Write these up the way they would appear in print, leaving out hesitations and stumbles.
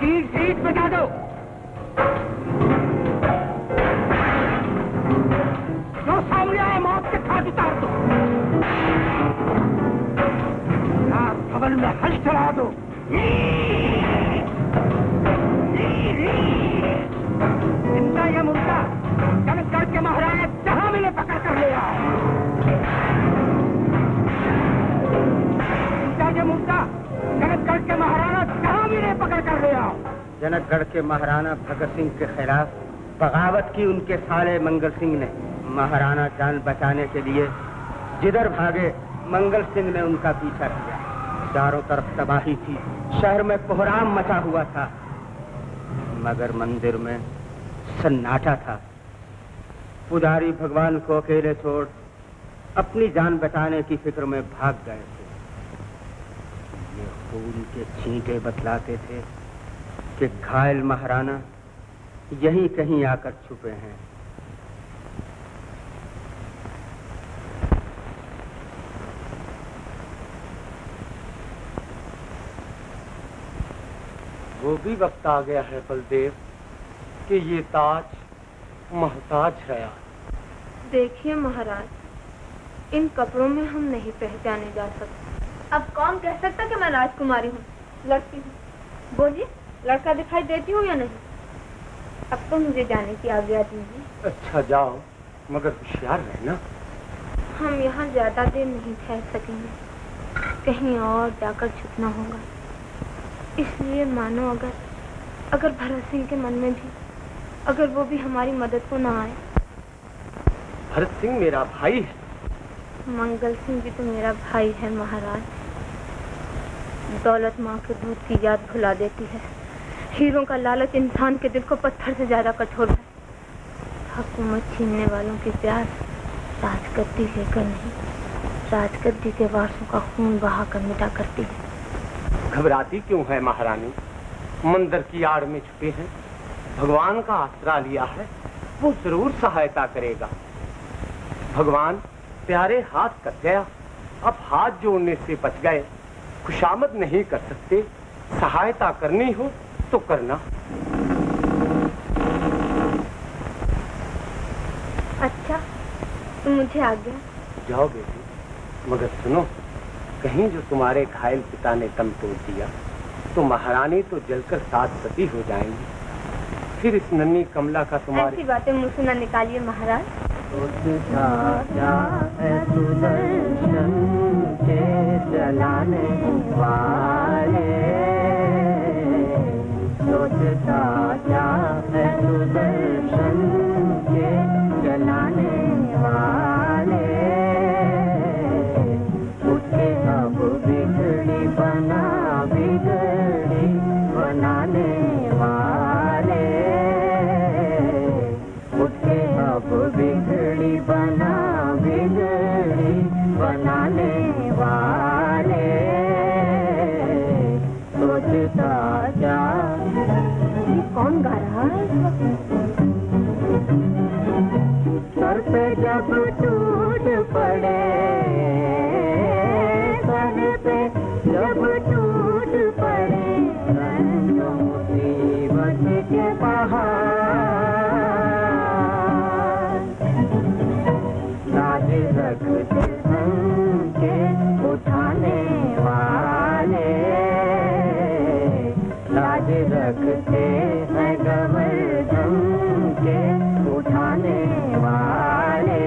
तीर सीट बजा दो। जो सामने आए मौत के घाट उतार दो। खबर में हल चला दो। जिंदा या मुर्दा कनकगढ़ के महाराज जहां मिले पकड़ कर ले आओ। जिंदा या मुर्दा कनकगढ़ के महाराणा जहां मिले पकड़ कर ले आओ। जनकगढ़ के महाराणा भगत सिंह के खिलाफ बगावत की उनके साले मंगल सिंह ने। महाराणा जान बचाने के लिए जिधर भागे मंगल सिंह ने उनका पीछा किया। चारों तरफ तबाही थी, शहर में कोहराम मचा हुआ था, मगर मंदिर में सन्नाटा था। पुजारी भगवान को अकेले छोड़ अपनी जान बचाने की फिक्र में भाग गए थे। ये खून के छींटे बतलाते थे कि घायल महाराणा यहीं कहीं आकर छुपे हैं। वो भी वक्त आ गया है बलदेव कि ये ताज महताज है। देखिए महाराज, इन कपड़ों में हम नहीं पहचाने जा सकते। अब कौन कह सकता कि मैं राजकुमारी हूँ, लड़की हूँ? बोलिए, लड़का दिखाई देती हूँ या नहीं? अब तो मुझे जाने की आज्ञा दीजिए। अच्छा जाओ, मगर होशियार रहना। हम यहाँ ज्यादा देर नहीं ठहर सकेंगे, कहीं और जाकर छुपना होगा। इसलिए मानो अगर भरत सिंह के मन में भी अगर वो भी हमारी मदद को ना आए। भरत सिंह मेरा भाई है। मंगल सिंह भी तो मेरा भाई है महाराज। दौलत माँ के दूध की याद भुला देती है। हीरों का लालच इंसान के दिल को पत्थर से ज्यादा कठोर है। हुकूमत छीनने वालों की प्यास राजगद्दी लेकर नहीं, राजगद्दी के वारसों का खून बहाकर मिटा करती है। घबराती क्यों है महारानी? मंदिर की आड़ में छुपे हैं, भगवान का आसरा लिया है, वो जरूर सहायता करेगा। भगवान प्यारे हाथ कट गया, अब हाथ जोड़ने से बच गए। खुशामद नहीं कर सकते, सहायता करनी हो तो करना। अच्छा, तो मुझे आज्ञा। जाओ बेटी, मगर सुनो, कहीं जो तुम्हारे घायल पिता ने दम तोड़ दिया तो महारानी तो जलकर साथ सती हो जाएंगी। फिर इस नन्ही कमला का तुम्हारी ऐसी बातें मुंह से न निकालिए महाराज। जलाने वाले सोचता क्या है सुदर्शन के जलाने वाले। उठे अब बिगड़ी बनाने वाले। उठे अब बिगड़ी बनाने वाले। सोचता क्या। कौन गा रहा है? सर पे जब टूट पड़े, सर पे जब टूट पड़े मुसीबत के पहाड़। लाज रखते के उठाने वाले, लाज रखते हैं गवर्धन के उठाने वाले।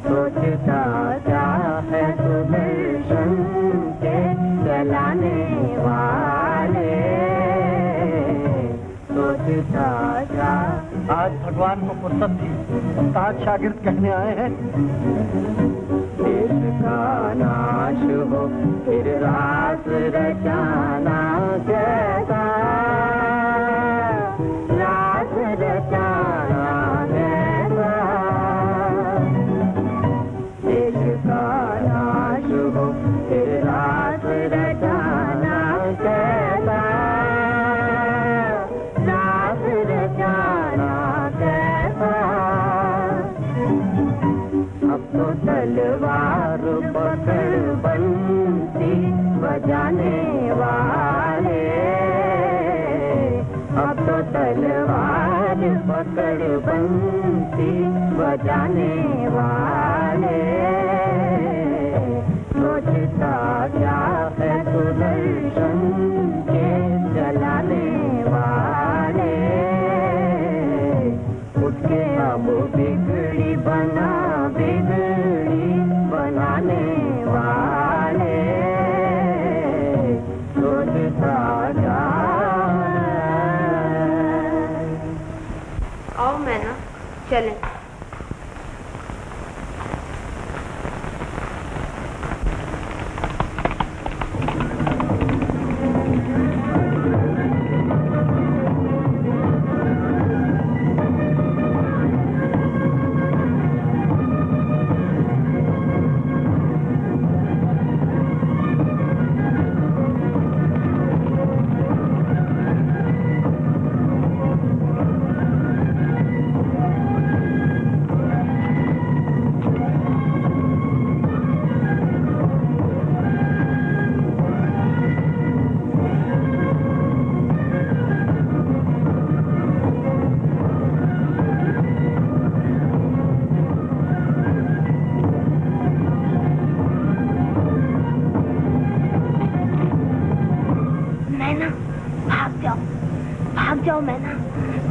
सोचता क्या है सुदर्शन के जलाने वाले। सोचता क्या। आज भगवान को फुर्सत थी, ताज शागिर्द कहने आए हैं। देश का नाश हो फिर रास रचाना कैसा, रास रचाना कैसा। देश का नाश हो फिर रास रचाना कैसा, रास रचाना कैसा। अब तो तलवार पकड़ बंसी बजाने वाला। तलवार पकड़ बंसी बजाने वाले, सोचता क्या है सुदर्शन के जलाने वाले, उसके अब बिगड़ी बनाने वाले, सोचता क्या। आओ मैना, चलें। भाग जाओ मैना,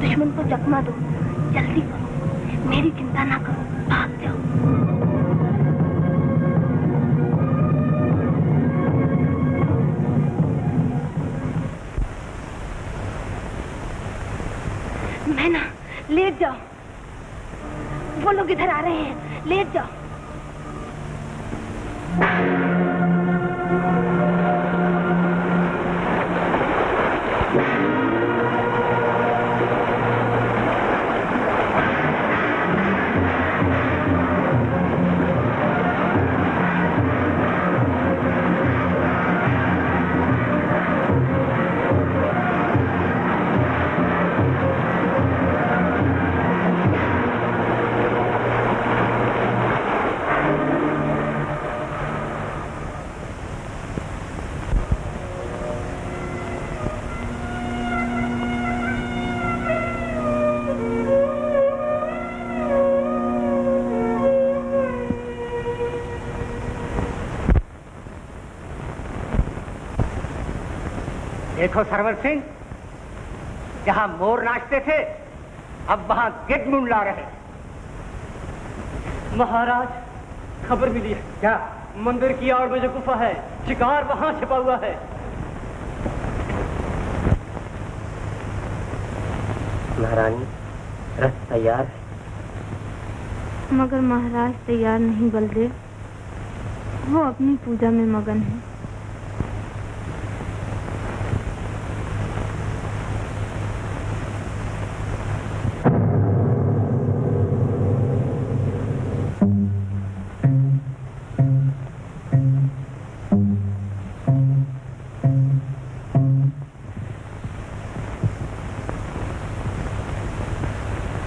दुश्मन को चकमा दो, जल्दी करो, मेरी चिंता ना करो, भाग जाओ। मैना, लेट जाओ, वो लोग इधर आ रहे हैं, लेट जाओ। देखो सरवर सिंह, जहां मोर नाचते थे अब वहां गिद्ध मुंडला रहे। महाराज, खबर मिली है। क्या? मंदिर की आड़ में जो गुफा है, शिकार वहां छिपा हुआ है। महारानी, रथ तैयार है। मगर महाराज तैयार नहीं बलदेव, वो अपनी पूजा में मगन है।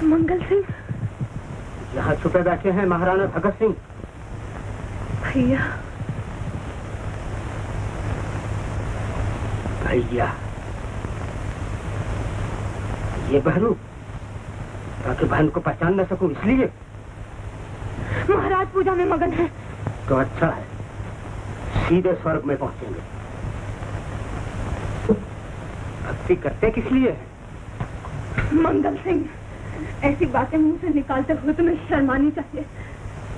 मंगल सिंह यहाँ छुपे बैठे हैं महाराणा भगत सिंह। भैया, भैया, ये बहरू ताकि बहन को पहचान न सकूं इसलिए। महाराज पूजा में मगन है। तो अच्छा है, सीधे स्वर्ग में पहुंचेंगे। भक्ति करते किस लिए? मंगल सिंह, ऐसी बातें मुंह से निकालते हुए तुम्हें शर्मानी चाहिए।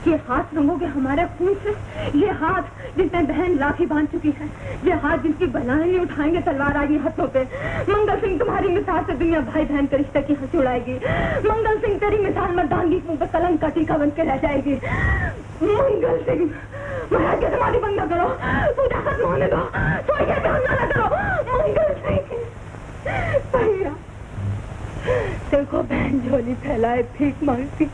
ये हाथ रंगोगे हमारे खून से, ये हाथ जिसमें बहन लाठी बांध चुकी है, ये हाथ जिनकी बलाएं नहीं उठाएंगे तलवार आएगी हाथों पे। मंगल सिंह, तुम्हारी मिसाल से दुनिया भाई बहन के रिश्ते की हंसी उड़ाएगी। मंगल सिंह, तेरी मिसाल मर्दानगी मुंह पे कलंक का टीका बन के रह जाएगी। मंगल सिंह, महाराज के समाधि बंद न करो, पूजा खत्म होने दो, कोई ये हमला न करो। मंगल सिंह, भैया देखो, बहन झोली फैलाए भीख मांगती,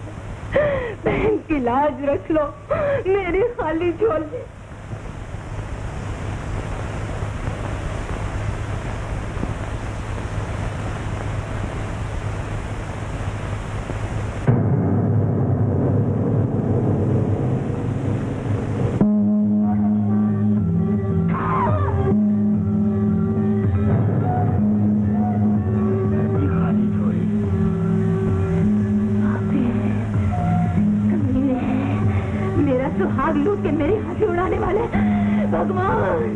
बहन की लाज रख लो, मेरी खाली झोली। खाली आग लूट के मेरी हंसी उड़ाने वाले भगवान।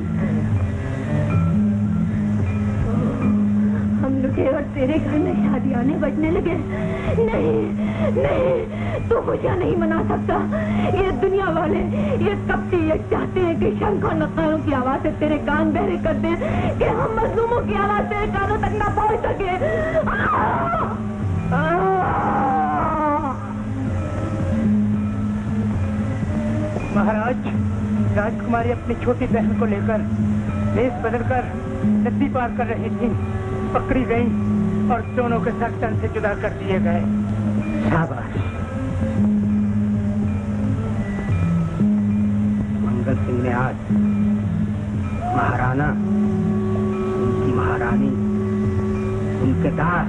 हम लुटे और तेरे घर में शादी आने बजने लगे। नहीं नहीं, तू खुशियाँ नहीं मना सकता। ये दुनिया वाले, ये कपटी, ये चाहते हैं कि शंख और नगारों की आवाज से तेरे कान बहरे कर दें, कि हम मजलूमों की आवाज तेरे कानों तक ना पहुंच सके। महाराज, राजकुमारी अपनी छोटी बहन को लेकर देश बदलकर नदी पार कर रही थी, पकड़ी गई और दोनों के सर तन से जुदा कर दिए गए। शाबाश। मंगल सिंह ने आज महाराणा, उनकी महारानी, उनके दास,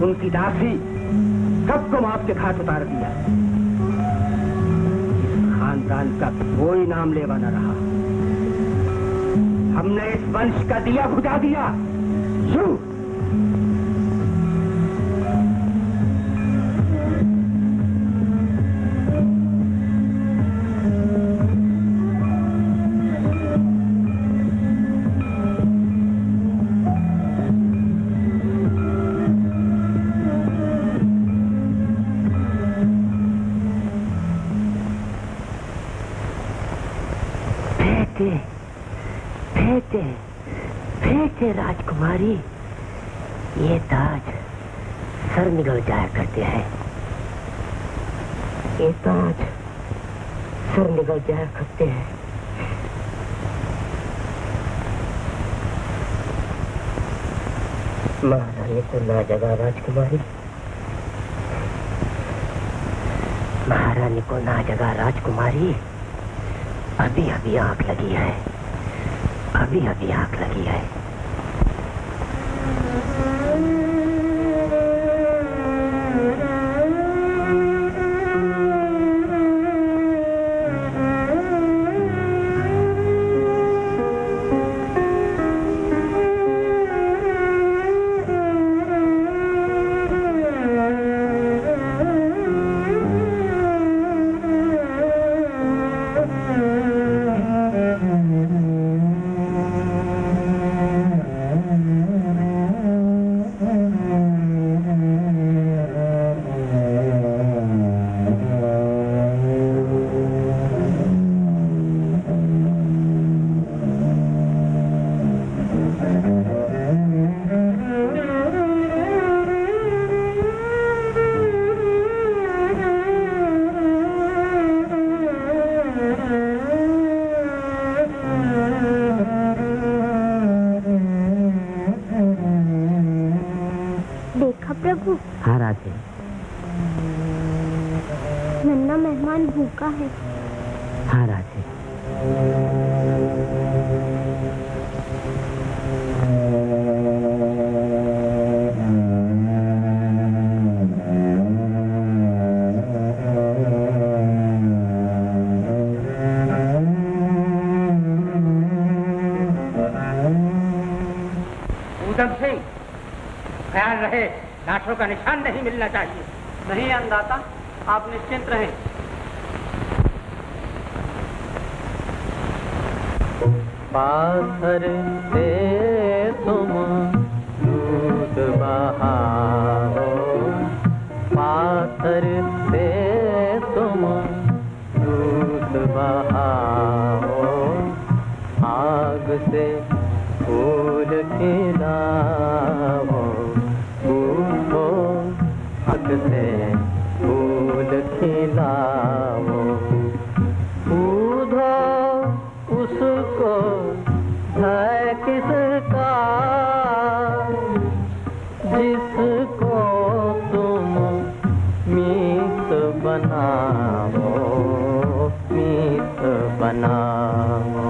उनकी दासी सबको माफ के घाट उतार दिया। इस खानदान का कोई नाम लेवा न रहा। हमने इस वंश का दिया बुझा दिया। यूं फेंके राजकुमारी, ये ताज सर निकल जाया करते हैं। ये ताज सर निकल जाया करते हैं। महारानी को ना जगा राजकुमारी, महारानी को ना जगा राजकुमारी। अभी अभी आंख लगी है, अभी अभी आंख लगी है। नन्ना मेहमान भूखा है। हाँ राधे। ऊधम सिंह, ख्याल रहे लाशों का निशान नहीं मिलना चाहिए। नहीं अन्नदाता, आप निश्चिंत रहें। पाथर से तुम दूध बहाओ, पाथर से तुम दूध बहाओ, आग से फूल खिलाओ, बूढ़ो आग से फूल खिलाओ, ऊधो उसको है किसका जिसको तुम मीत बनाओ, मीत बनाओ।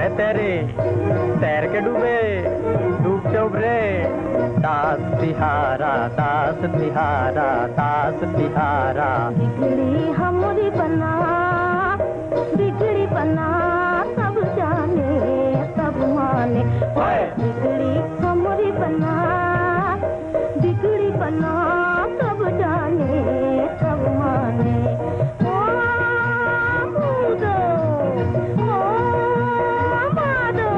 है तेरे तैर के डूबे डूब के उभरे दास तिहारा बिगड़ी हमारी बना सब जाने सब माने बिगड़ी हमारी बना सब जाने सब माने ओ माधो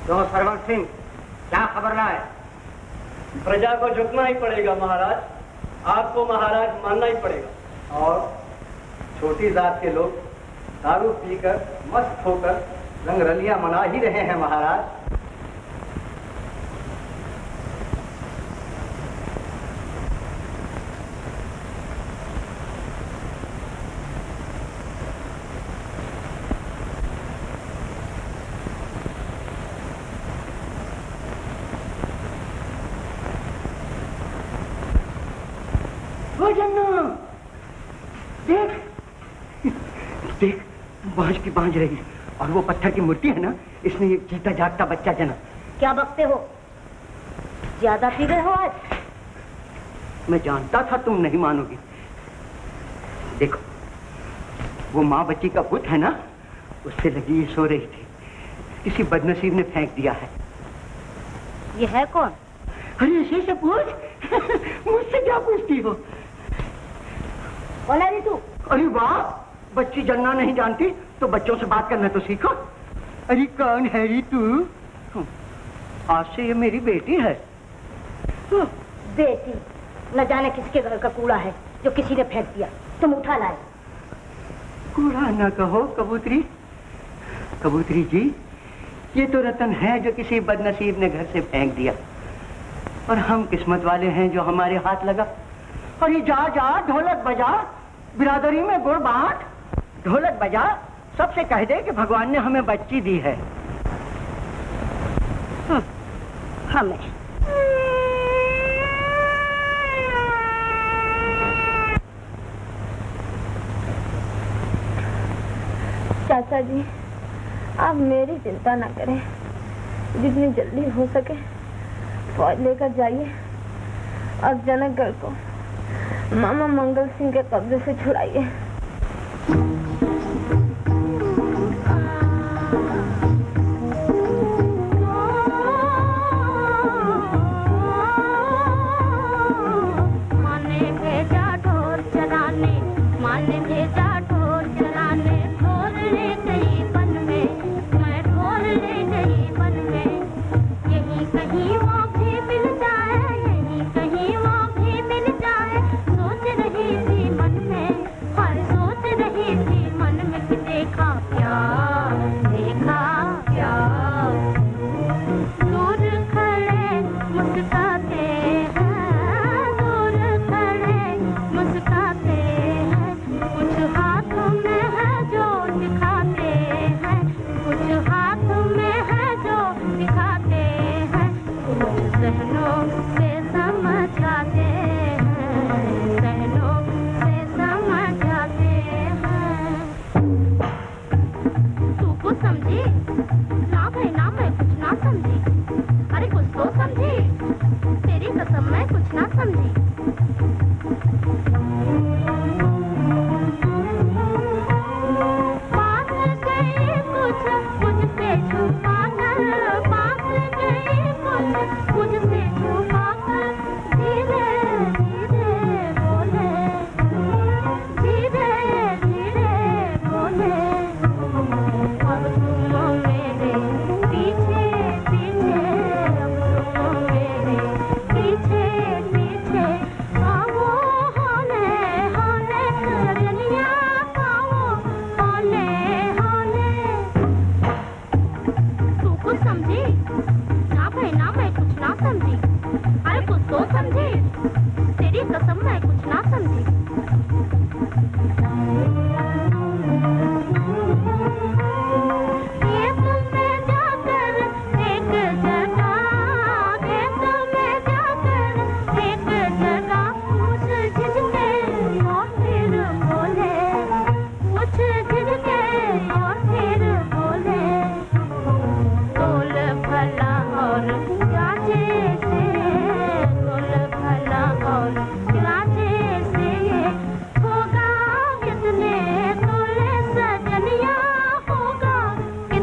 तो सरवंत सिंह क्या खबर लाए? प्रजा को झुकना ही पड़ेगा महाराज, आपको महाराज मानना ही पड़ेगा। और छोटी जात के लोग दारू पीकर मस्त होकर रंगरलियां मना ही रहे हैं महाराज। देख देख बांझ की बांझ रही है और वो पत्थर की मूर्ति है ना, इसने ये जीता जागता बच्चा जना। क्या बकते हो? ज्यादा पी गए हो आज? मैं जानता था तुम नहीं मानोगी। देखो वो माँ बच्ची का पुत है ना, उससे लगी सो रही थी, किसी बदनसीब ने फेंक दिया है। ये है कौन? अरे इसी से पूछ मुझसे क्या पूछती हो? कौन है तू? अरे वाह, बच्ची जन्ना नहीं जानती तो बच्चों से बात करना तो सीखो। अरे कौन है री तू? आज से ये मेरी बेटी है। बेटी? न जाने किसके घर का कूड़ा है जो किसी ने फेंक दिया, तुम उठा लाए। कूड़ा न कहो कबूतरी, कबूतरी जी ये तो रतन है जो किसी बदनसीब ने घर से फेंक दिया, और हम किस्मत वाले हैं जो हमारे हाथ लगा। अरे जा जा ढोलक बजा, बिरादरी में गुड़ बांट, ढोलक बजा, सबसे कह दे कि भगवान ने हमें बच्ची दी है। हमें चाचा जी आप मेरी चिंता न करें, जितनी जल्दी हो सके फौज लेकर जाइए और जनकगढ़ को मामा मंगल सिंह के कब्जे से छुड़ाइए।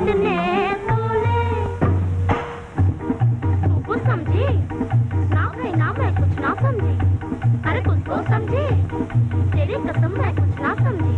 कितने तोले। तू कुछ समझी? ना भाई ना, मैं कुछ ना समझी। अरे कुछ तो समझी, तेरी कसम मैं कुछ ना समझी।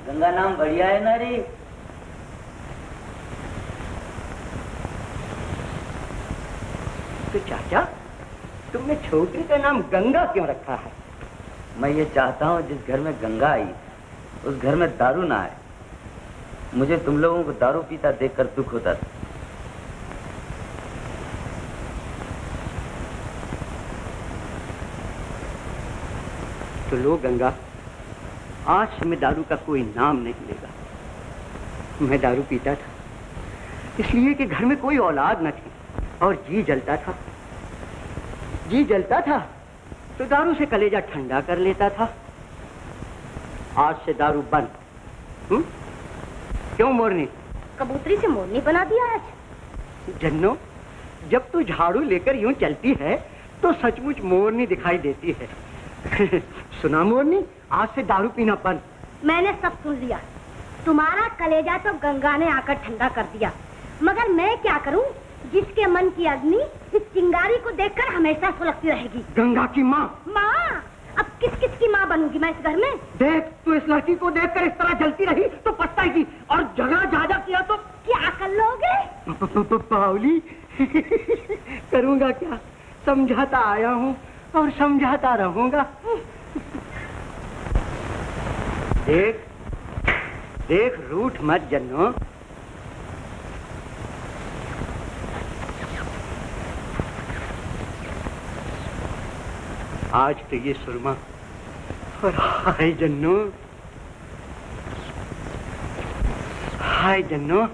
गंगा नाम बढ़िया है ना रे। तो चाचा, तुमने छोकरी का नाम गंगा क्यों रखा है? मैं ये चाहता हूँ जिस घर में गंगा आई उस घर में दारू ना आए। मुझे तुम लोगों को दारू पीता देखकर दुख होता था। तो लो गंगा, आज से मैं दारू का कोई नाम नहीं लेगा। मैं दारू पीता था इसलिए कि घर में कोई औलाद न थी और जी जलता था तो दारू से कलेजा ठंडा कर लेता था। आज से दारू बंद। क्यों मोरनी? कबूतरी से मोरनी बना दिया आज। जन्नो, जब तू झाड़ू लेकर यूं चलती है तो सचमुच मोरनी दिखाई देती है। सुना मोरनी, आज से दारू पीना बंद। मैंने सब सुन लिया। तुम्हारा कलेजा तो गंगा ने आकर ठंडा कर दिया, मगर मैं क्या करूं? जिसके मन की अग्नि इस चिंगारी को देखकर हमेशा सुलगती रहेगी। गंगा की माँ। माँ? अब किस किस की माँ बनूंगी मैं इस घर में? देख, तू इस लड़की को देखकर इस तरह जलती रही तो पछताएगी, और झगड़ा झाझा किया तो क्या कर लोगे? पावली, करूंगा क्या? समझाता आया हूँ और समझाता रहूंगा। देख देख, रूठ मत जन्नो। आज तो ये सुरमा और हाय जन्नो, हाय जन्नो।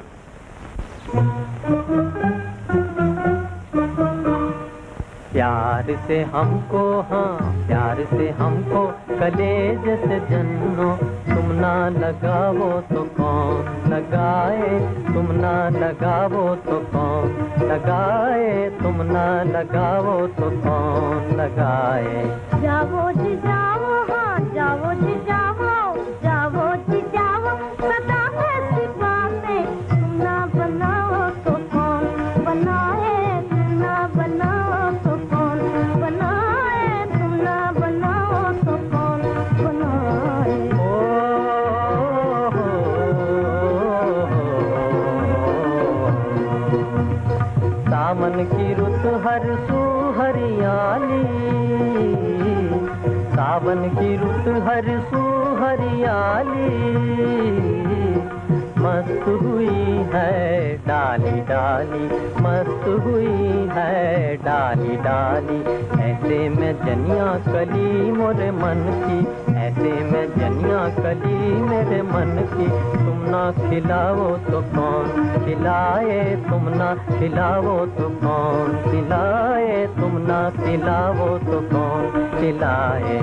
प्यार से हमको, हाँ प्यार से हमको कलेज से जन्नो, तुम ना लगावो तो कौन लगाए, तुम ना लगावो तो कौन लगाए, तुम ना लगावो तो कौन लगाए। जाओ जी जाओ, हाँ जाओ जी जाओ, जाओ जी जाओ, सदा ऐसी बातें तुम ना बनाओ तो कौन बनाए, तुम ना बनाओ तो कौन बनाए, तुम ना बनाओ तो कौन बनाए। सावन की रुत हर सू हरियाली, सावन की रुत हर सू हरियाली, मस्त हुई है डाली डाली, मस्त हुई है डाली डाली। ऐसे में जनिया कली मोरे मन की, ऐसे में जनिया कली मेरे मन की, तुम ना खिलाओ तो कौन खिलाए, तुम ना खिलाओ तो कौन खिलाए, तुम ना खिलाओ तो कौन खिलाए।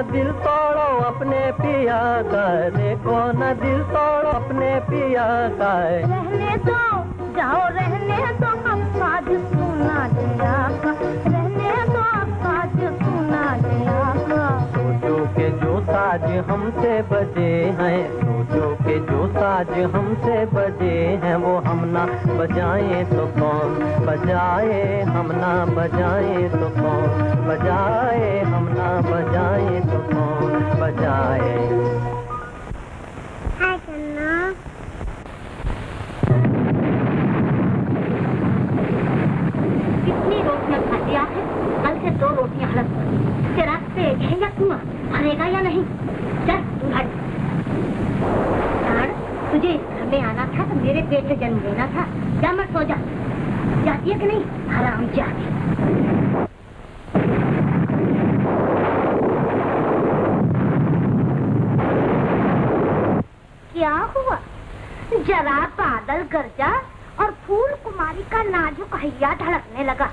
दिल तोड़ो अपने पिया का, देखो न दिल तोड़ो अपने पिया का। रहने दो, जाओ रहने दो, अब साज सुना दिया का। रहने दो, अब साज सुना दिया का। सोचो के जो साज हमसे बजे हैं, सोचो के जो साज हमसे बजे हैं, वो हम ना बजाएं तो कौन बजाए, हम ना बजाएं तो कौन बजाए, हम ना बजाएं तो कौन बजाए। हाय चन्ना। कितनी रोटियां खा लिया है? कल से 2 रोटियां हड़प पड़ी। तेरा पेट है या कुआं, भरेगा या नहीं? चल तू हट। तुझे इस घर में आना था तो मेरे पेट से जन्म लेना था। जा मत सो जा। जाती है कि नहीं? हराम जाती। क्या हुआ? जरा बादल गरजा और फूल कुमारी का नाजुक हैया धड़कने लगा।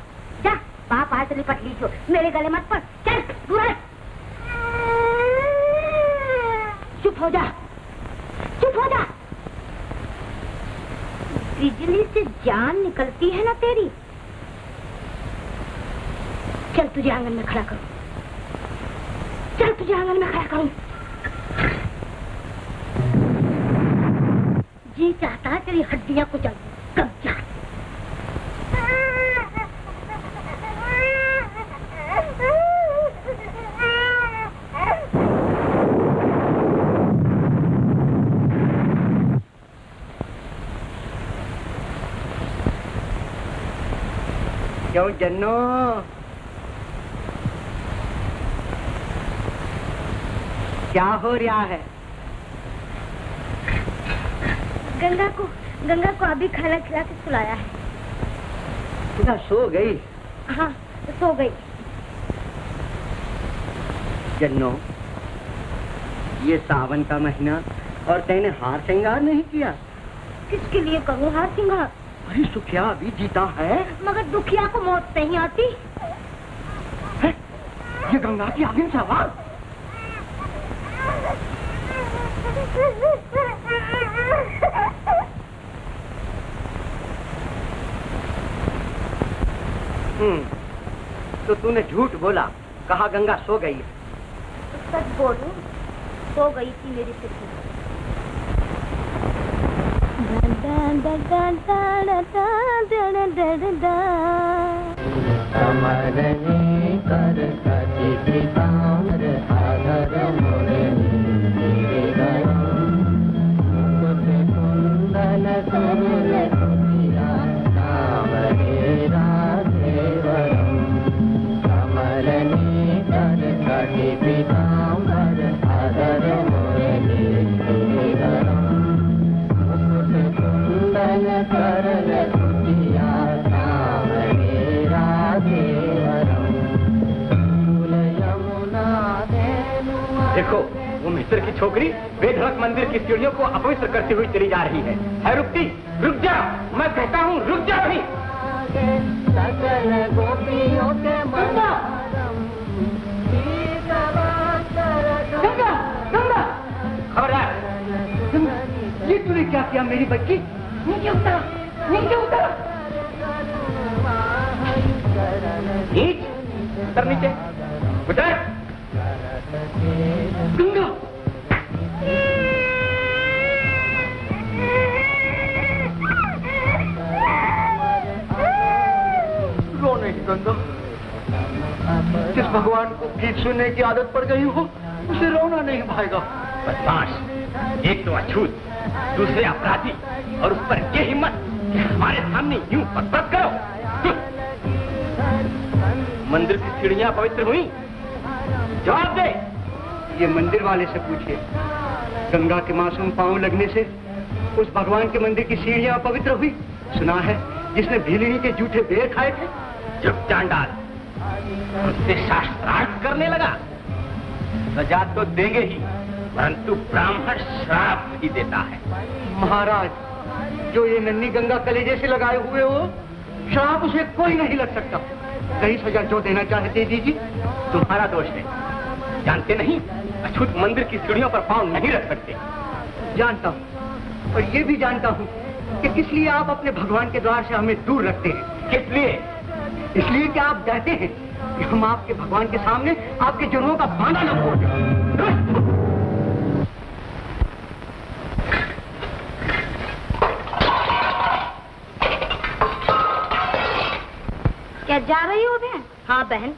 जा बाप आए तो लिपट लीजिए, मेरे गले मत पड़। चल दूर हट। चुप हो जा, चुप हो जा। बिजली से जान निकलती है ना तेरी। चल तुझे आंगन में खड़ा करूं, चल तुझे आंगन में खड़ा करूं। जी चाहता है तेरी हड्डियां कुचल दूं, कब जा। क्यों जन्नो? क्या हो रहा है? गंगा को अभी खाना खिला के सुलाया है। क्या सो गई? हाँ सो गई। जन्नो, ये सावन का महीना और तैने हार श्रृंगार नहीं किया। किसके लिए करूँ हार श्रृंगार? अरे सुखिया अभी जीता है। मगर दुखिया को मौत नहीं आती है? ये गंगा की आगिन से आवाज। तो तूने झूठ बोला, कहा गंगा सो गई है। सच बोलूं, सो गई थी मेरी सिद्धि। कमरनी कर कटी ताम्र आधर मुरली कुंदन सुरुल कुटिया कांवरे राधेवरम। कमरनी कर कटी पीताम्बर आधर मुरली कुंदन करल कुटिया कांवरे राधेवरम। यमुना देखो वो मिस्र की छोकरी बेधड़क मंदिर की सीढ़ियों को अपवित्र करती हुई चली जा रही है रुकती? रुक जा, मैं कहता हूँ रुक जा भाई। सकल गोपियों के गंगा, गंगा, गंगा, खबरदार। ये तूने क्या किया मेरी बच्ची? नीचे उतर, नीचे उतर। नीच, उतर नीचे, उतर। गंगा, रो नहीं गंगा। जिस भगवान को गीत सुनने की आदत पड़ गई हो, उसे रोना नहीं भाएगा। बदमाश, एक तो अछूत, दूसरे अपराधी, और उस पर ये हिम्मत कि हमारे सामने यूं पत करो। मंदिर की सीढ़ियां पवित्र हुई? जवाब दे। ये मंदिर वाले से पूछिए। गंगा के मासूम पांव लगने से उस भगवान के मंदिर की सीढ़ियां पवित्र हुई। सुना है जिसने भीलनी के जूठे बेर खाए थे। चुप चांडाल, उससे शास्त्रार्थ करने लगा। सजा तो देंगे ही, परंतु ब्राह्मण श्राप भी देता है। महाराज, जो ये नन्ही गंगा कलेजे से लगाए हुए हो, श्राप उसे कोई नहीं लग सकता। सही सजा जो देना चाहे दे दीजिए। तुम्हारा दोष है, जानते नहीं, अछूत मंदिर की सीढ़ियों पर पांव नहीं रख सकते। जानता हूँ, और ये भी जानता हूँ कि किस लिए आप अपने भगवान के द्वार से हमें दूर रखते हैं। किस लिए? इसलिए कि आप डरते हैं कि हम आपके भगवान के सामने आपके जुर्मों का बांधा न खोल दें। क्या जा रही हो बहन? हाँ बहन,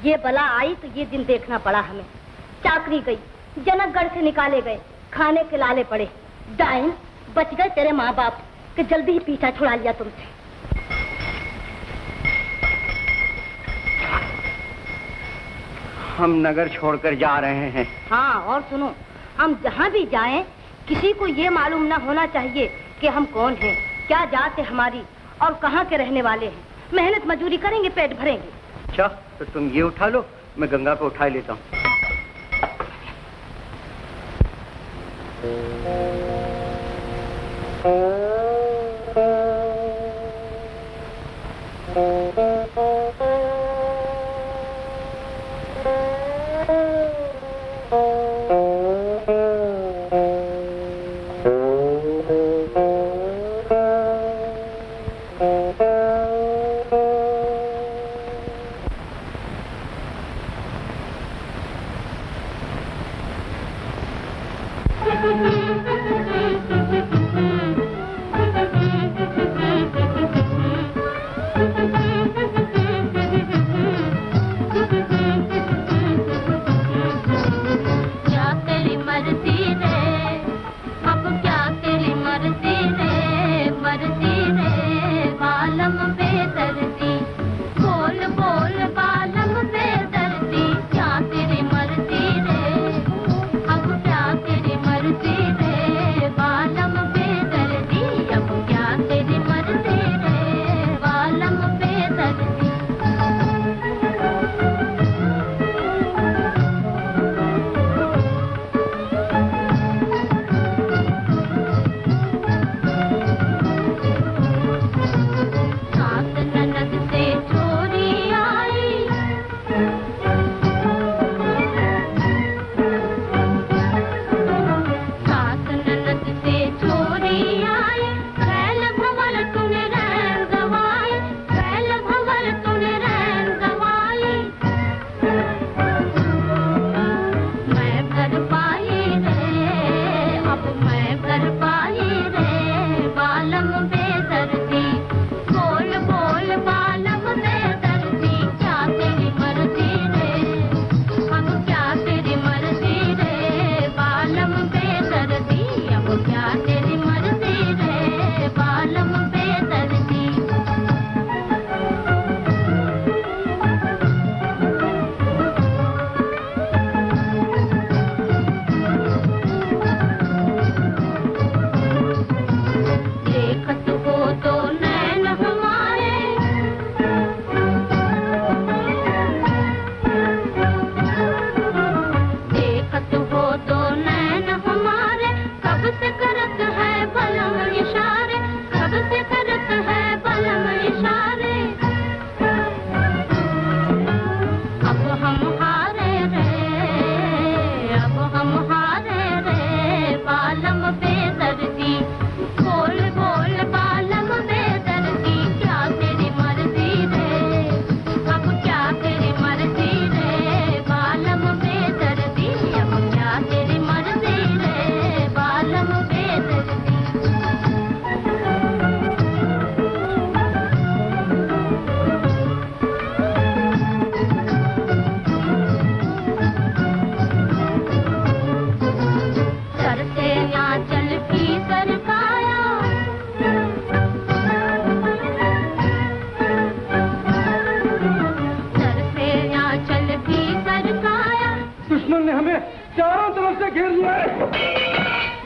ये बला आई तो ये दिन देखना पड़ा हमें। चाकरी गई, जनकगढ़ से निकाले गए, खाने के लाले पड़े। डाइन, बच गए तेरे माँ बाप कि जल्दी ही पीछा छुड़ा लिया तुमसे। हम नगर छोड़कर जा रहे हैं। हाँ, और सुनो, हम जहाँ भी जाएं, किसी को ये मालूम न होना चाहिए कि हम कौन हैं, क्या जात है हमारी और कहाँ के रहने वाले हैं। मेहनत मजदूरी करेंगे, पेट भरेंगे। अच्छा, तो तुम ये उठा लो, मैं गंगा को उठा लेता हूँ।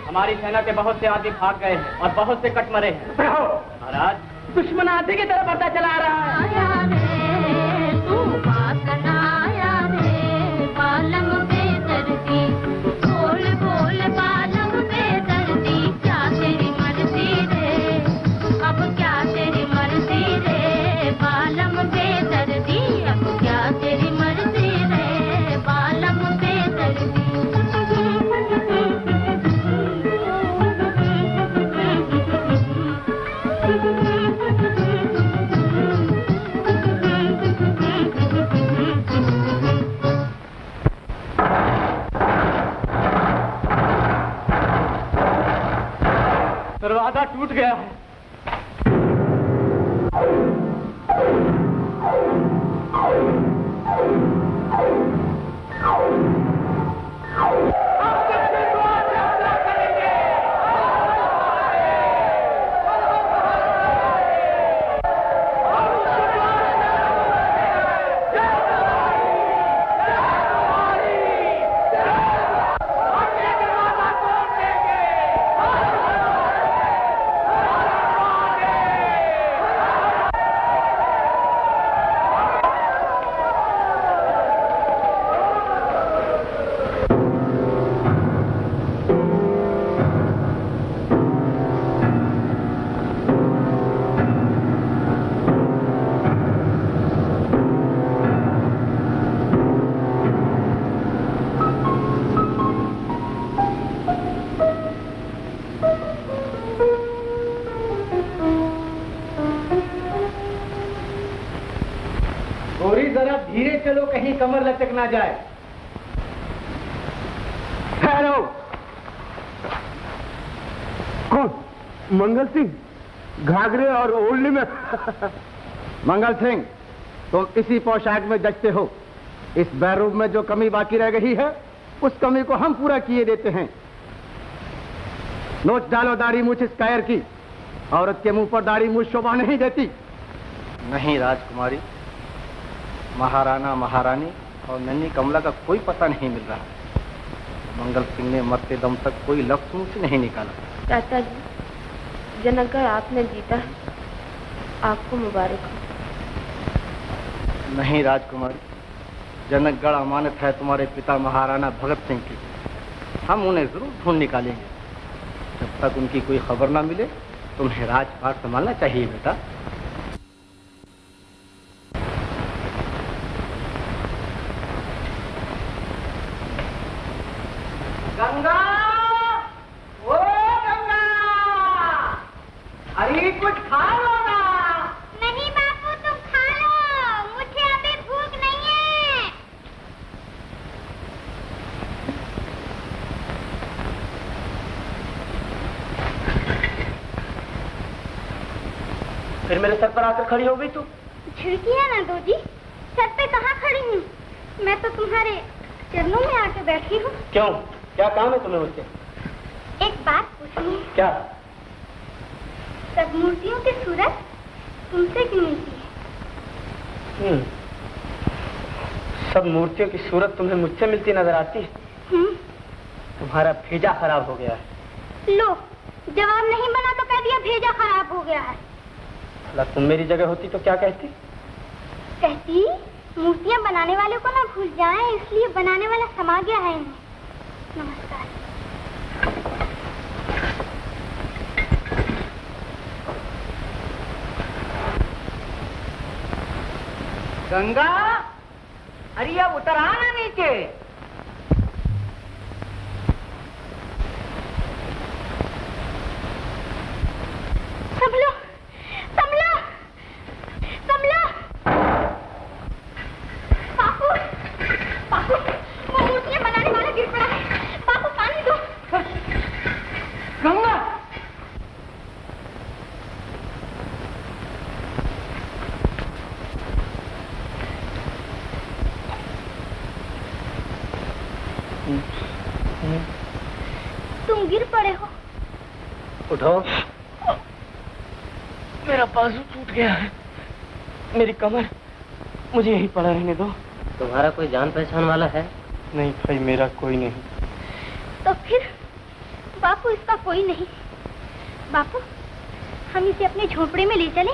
हमारी सेना के बहुत से आदमी भाग गए हैं और बहुत से कट मरे हैं। महाराज, दुश्मन आधे की तरफ बढ़ता चला आ रहा है। बालम बेदर्दी, अब क्या तेरी मर्जी रे, बालम बेदर्दी। वादा टूट गया है। धीरे चलो, कहीं कमर लचक ना जाए। ठहरो। कौन? मंगल सिंह? घाघरे और ओढ़नी में? मंगल सिंह, तुम इसी पोशाक में जचते हो। इस बैरूम में जो कमी बाकी रह गई है, उस कमी को हम पूरा किए देते हैं। नोच डालो दाढ़ी मूछ इस कायर की। औरत के मुंह पर दाढ़ी मूछ शोभा नहीं देती। नहीं राजकुमारी, महाराणा महारानी और नन्ही कमला का कोई पता नहीं मिल रहा। मंगल सिंह ने मरते दम तक कोई लफ्ज मुंह से नहीं निकाला। चाचा जी, जनकगढ़ आपने जीता है, आपको मुबारक हो। नहीं राजकुमारी, जनकगढ़ अमानत है तुम्हारे पिता महाराणा भगत सिंह की। हम उन्हें जरूर ढूंढ निकालेंगे। जब तक उनकी कोई खबर ना मिले, तुम्हें राजपाट संभालना चाहिए बेटा। गंगा, ओ गंगा, अरे कुछ खा लो ना। नहीं बापू, तुम खा लो, मुझे अभी भूख नहीं है। फिर मेरे सर पर आकर खड़ी हो गई तू। झिड़की है ना दो जी, सर पे कहाँ खड़ी हूँ? मैं तो तुम्हारे चरणों में आके बैठी हूँ। क्यों, क्या काम है तुम्हें मुझसे? एक बात पूछनी है। क्या? सब मूर्तियों की सूरत तुमसे क्यों मिलती है? सब मूर्तियों की सूरत तुम्हें मुझसे मिलती नजर आती है? तुम्हारा भेजा खराब हो गया है। लो, जवाब नहीं बना तो कह दिया भेजा खराब हो गया है। तुम मेरी जगह होती तो क्या कहती? कहती मूर्तियाँ बनाने वाले को ना भूल जाएं, इसलिए बनाने वाला समा गया है इनमें। नमस्कार। गंगा, अरे अब उतर आना नीचे। संभलो, संभलो, संभलो। बापू, बापू, वो मूर्तियाँ बनाने वाला गिर पड़ा है। बापू पानी दो। गंगा, तुम गिर पड़े हो। उठो। मेरा बाजू टूट गया है, मेरी कमर, मुझे यहीं पड़ा रहने दो। तुम्हारा कोई जान पहचान वाला है? नहीं भाई, मेरा कोई नहीं। तो फिर बापू इसका कोई नहीं। बापू, हम इसे अपने झोपड़े में ले चले।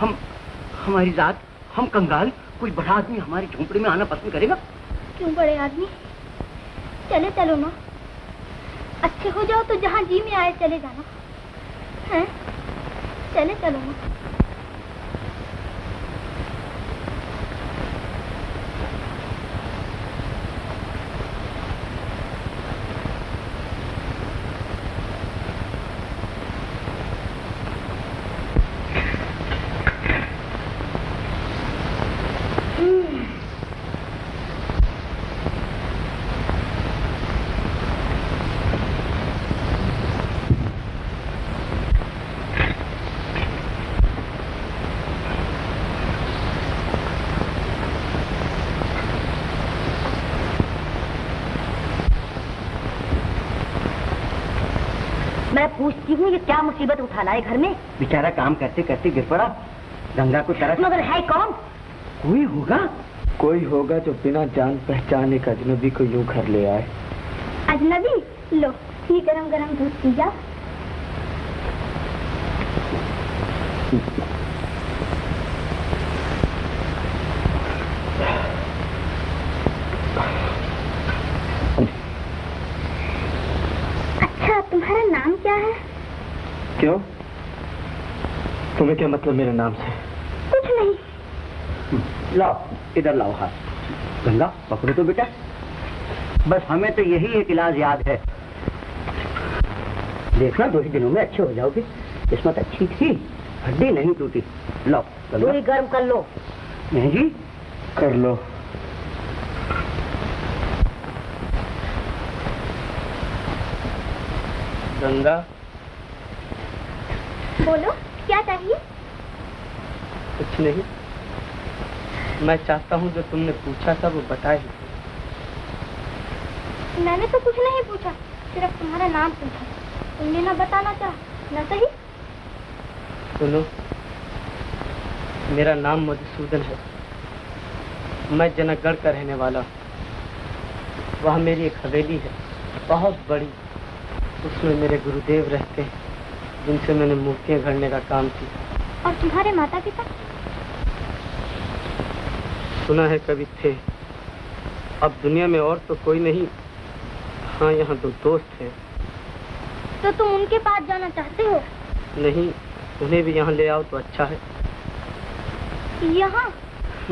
हमारी जात, हम कंगाल, कोई बड़ा आदमी हमारे झोंपड़े में आना पसंद करेगा? क्यों बड़े आदमी, चले चलो ना। अच्छे हो जाओ तो जहाँ जी में आए चले जाना। हैं? चले चलो ना। मैं पूछती हूँ ये क्या मुसीबत उठा लाए घर में? बेचारा काम करते करते गिर पड़ा, गंगा को तरस। मगर है कौन? कोई होगा, कोई होगा जो बिना जान पहचाने का अजनबी को यूं घर ले आए। अजनबी? लो ये गरम गरम दूध पी जा। अच्छा तुम्हारा नाम क्या है? क्यों, तुम्हें क्या मतलब मेरे नाम से? कुछ नहीं। लाओ इधर लाओ हाथ। गंगा पकड़ो तो बेटा, बस हमें तो यही एक इलाज याद है। देखना 2 ही दिनों में अच्छे हो जाओगे। किस्मत अच्छी थी, हड्डी नहीं टूटी। लो पूरी गर्म कर लो। नहीं जी, कर लो। गंगा, बोलो क्या चाहिए? कुछ नहीं, मैं चाहता हूँ जो तुमने पूछा था वो बता ही। मैंने तो कुछ नहीं पूछा, सिर्फ तुम्हारा नाम पूछा। तुमने ना बताना चाहा, ना सही। सुनो, मेरा नाम मधुसूदन है। मैं जनकगढ़ का रहने वाला हूँ। वहाँ मेरी एक हवेली है, बहुत बड़ी। उसमें मेरे गुरुदेव रहते हैं, जिनसे मैंने मूर्तियाँ गढ़ने का काम किया। और तुम्हारे माता पिता? सुना है कभी थे, अब दुनिया में और तो कोई नहीं। हाँ, यहाँ 2 दोस्त हैं। तो तुम उनके पास जाना चाहते हो? नहीं, उन्हें भी यहाँ ले आओ तो अच्छा है। यहाँ?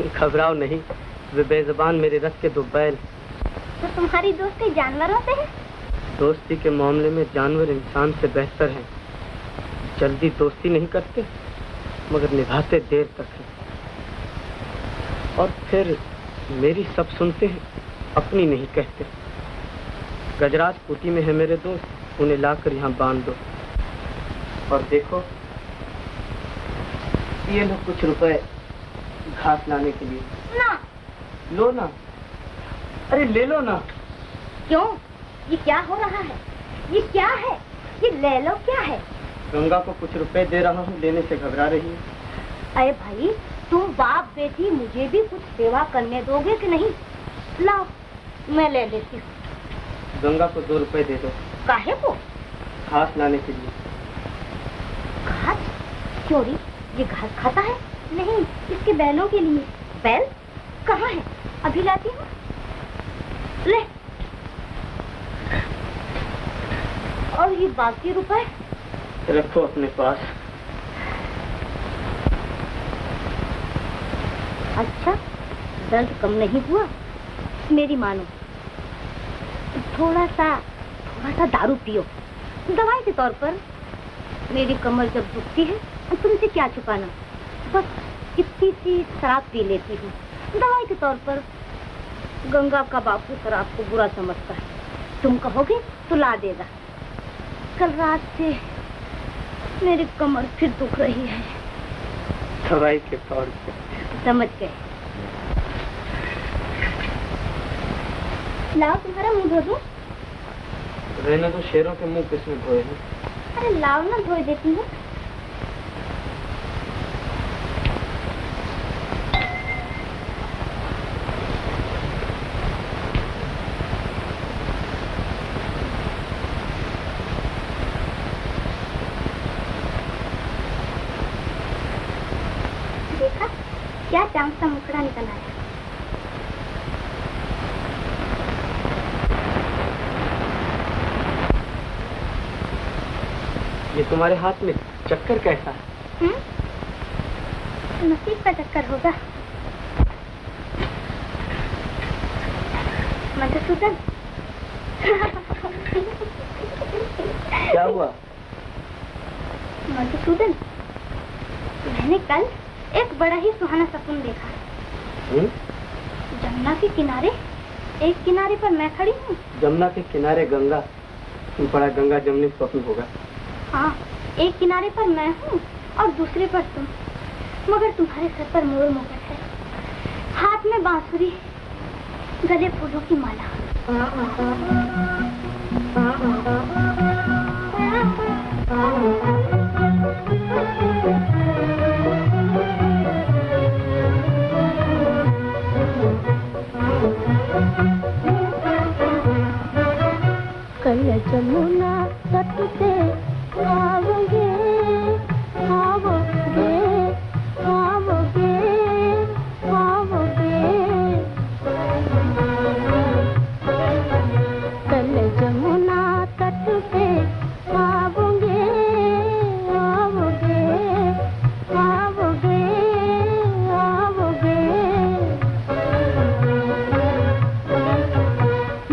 घबराओ नहीं, वे बेज़बान मेरे रथ के 2 बैल। तो तुम्हारी दोस्ती जानवरों से है? दोस्ती के मामले में जानवर इंसान से बेहतर हैं। जल्दी दोस्ती नहीं करते, मगर निभाते देर तक है। और फिर मेरी सब सुनते हैं, अपनी नहीं कहते। गजराजपुटी में है मेरे दोस्त, उन्हें लाकर यहाँ बांध दो। और देखो, ये लो कुछ रुपए घास लाने के लिए। ना। लो ना, अरे ले लो ना। क्यों? ये क्या हो रहा है? ये क्या है? ये ले लो क्या है? गंगा को कुछ रुपए दे रहा हूँ, लेने से घबरा रही है। अरे भाई, तुम बाप बेटी मुझे भी कुछ सेवा करने दोगे कि नहीं? लाओ, मैं ले लेती हूँ। गंगा को 2 रुपए दे दो। काहे को? घास लाने के लिए। घास? चोरी? ये घास खाता है? नहीं, इसके बैलों के लिए। बैल कहाँ है? अभी लाती हूँ। ले। और ये बाकी रुपए? रखो अपने पास। अच्छा, दर्द कम नहीं हुआ? मेरी मानो, थोड़ा सा दारू पियो, दवाई के तौर पर। मेरी कमर जब दुखती है, तुमसे क्या छुपाना, बस इतनी सी शराब पी लेती हूँ, दवाई के तौर पर। गंगा का बापू शराब को बुरा समझता है, तुम कहोगे तो ला देगा। कल रात से मेरी कमर फिर दुख रही है। दवाई के तौर पे। समझ गए। लाओ तुम्हारा मुंह धो दूं? रहने तो शेरों के मुंह किसने धोए हैं? अरे लाओ ना, धो देती हूँ। देखा क्या चांद सा मुखड़ा निकल आया। ये तुम्हारे हाथ में चक्कर कैसा है? नसीब का चक्कर होगा। मधुसूदन। क्या हुआ? मधुसूदन, मैंने कल एक बड़ा ही सुहाना सपन देखा। जमुना के किनारे, एक किनारे पर मैं खड़ी हूँ। जमुना के किनारे गंगा, बड़ा गंगा जमुनी स्वप्न होगा। हाँ, एक किनारे पर मैं हूँ और दूसरे पर तुम, मगर तुम्हारे सर पर मोर मुकुट है, हाथ में बांसुरी, गले फूलों की माला। जमुना तट पे आओगे आओगे आओगे आओगे कल जमुना तट पे आओगे आओगे आओगे आओगे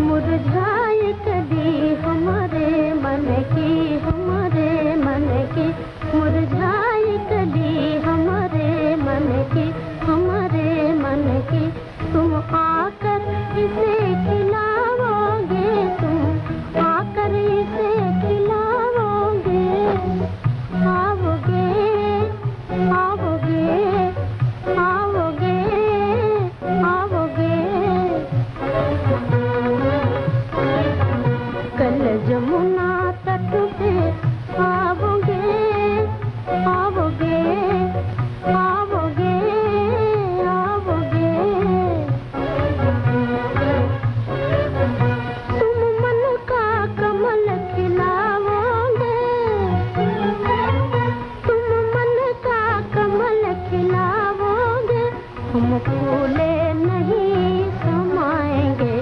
मुरझाए कदी हमारे मन की मुरझाए कदी हमारे मन की तुम आकर इसे खिलाओगे तुम आकर इसे खिलाओगे आओगे आओगे आओगे आओगे कल जमुना तट पे आओगे आओगे आओगे आओगे तुम मन का कमल खिलाओगे तुम मन का कमल खिलाओगे हम फूले नहीं समाएंगे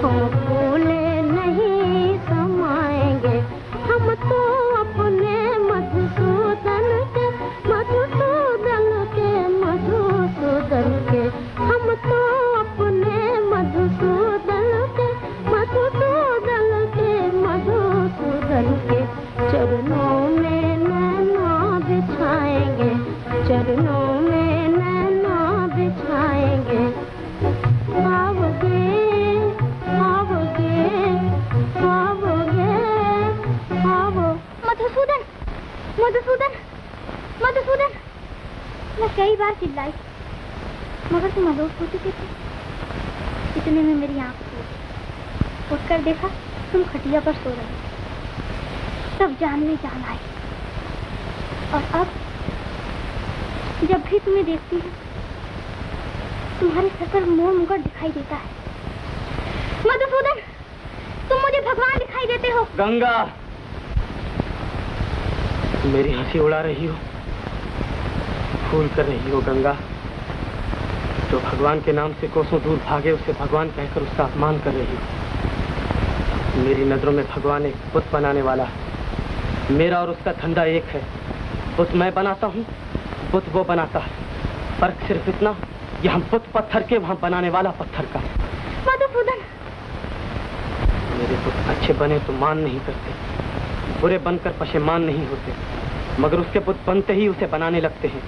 हम फूले नहीं समाएंगे हम तो अपने मधुसूदन के हम तो अपने मधुसूदन के चरणों में नैना बिछाएंगे चरणों में नैना बिछाएंगे आओगे आओगे आओगे आओ मधुसूदन मधुसूदन मधुसूदन मैं कई बार चिल्लाई मगर तुम अलोप हो चुके थे। इतने में मेरी आंख खुली उठकर देखा तुम खटिया पर सो रहे तब जान में जान आई और अब जब भी तुम्हें देखती हूँ तुम्हारे सर पर मोर मुकुट दिखाई देता है। मधुसूदन तुम मुझे भगवान दिखाई देते हो। गंगा मेरी हंसी उड़ा रही हो फूल कर रही हो गंगा। जो भगवान के नाम से कोसों दूर भागे उसे भगवान कहकर उसका अपमान कर रही हो। मेरी नजरों में भगवान एक बुत बनाने वाला है। मेरा और उसका धंधा एक है। बुत मैं बनाता हूँ बुत वो बनाता है। फर्क सिर्फ इतना यहाँ बुत पत्थर के वहाँ बनाने वाला पत्थर का। मधुसूदन मेरे बुत अच्छे बने तो मान नहीं करते बुरे बनकर पशेमान नहीं होते मगर उसके बुत बनते ही उसे बनाने लगते हैं।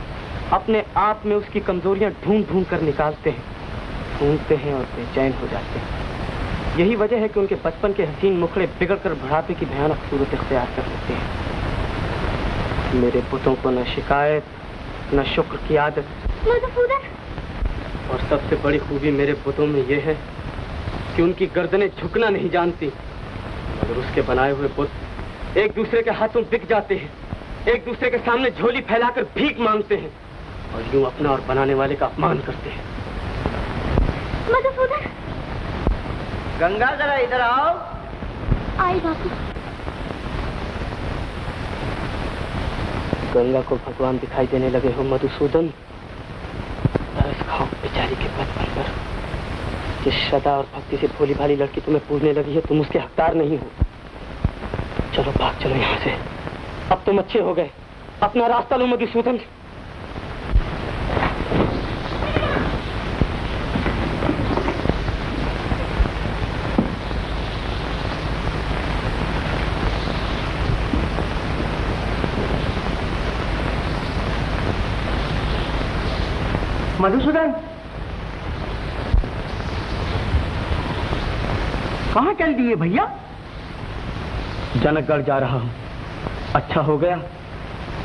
अपने आप में उसकी कमजोरियां ढूंढ ढूंढ कर निकालते हैं ढूंढते हैं और बेचैन हो जाते हैं। यही वजह है कि उनके बचपन के हसीन मुखड़े बिगड़कर बुढ़ापे की भयानक सूरत इख्तियार कर लेते हैं। मेरे बुतों को न शिकायत न शुक्र की आदत। और सबसे बड़ी खूबी मेरे बुतों में यह है कि उनकी गर्दनें झुकना नहीं जानती मगर उसके बनाए हुए बुत एक दूसरे के हाथों बिक जाते हैं एक दूसरे के सामने झोली फैलाकर भीख मांगते हैं और यूं अपना और बनाने वाले का अपमान करते हैं। मधुसूदन गंगा जरा इधर आओ। आई बापू। गंगा को भगवान दिखाई देने लगे हो मधुसूदन। तरस खाओ बेचारी के बचपन पर। जिस श्रद्धा और भक्ति से भोली भाली लड़की तुम्हें पूजने लगी है तुम उसके हकदार नहीं हो। चलो भाग चलो यहाँ से। अब तुम अच्छे हो गए अपना रास्ता लो मधुसूदन। मधुसूदन कहाँ चल दिए भैया? जनकगढ़ जा रहा हूँ। अच्छा हो गया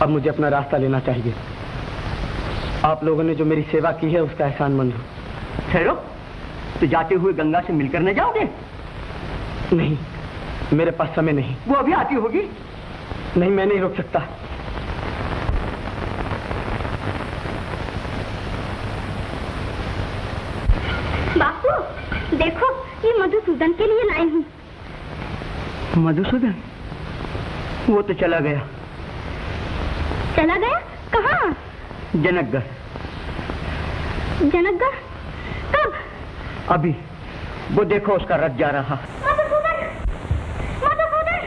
अब मुझे अपना रास्ता लेना चाहिए। आप लोगों ने जो मेरी सेवा की है उसका एहसानमंद हूँ। ठहरो तो जाते हुए गंगा से मिलकर न जाओगे? नहीं मेरे पास समय नहीं। वो अभी आती होगी। नहीं मैं नहीं रोक सकता। बापू देखो ये मधुसूदन के लिए लाई हूँ। मधुसूदन वो तो चला गया। चला गया? कहाँ? जनकगढ़। जनकगढ़? कब? अभी। वो देखो उसका रथ जा रहा। मधुसूदन! मधुसूदन!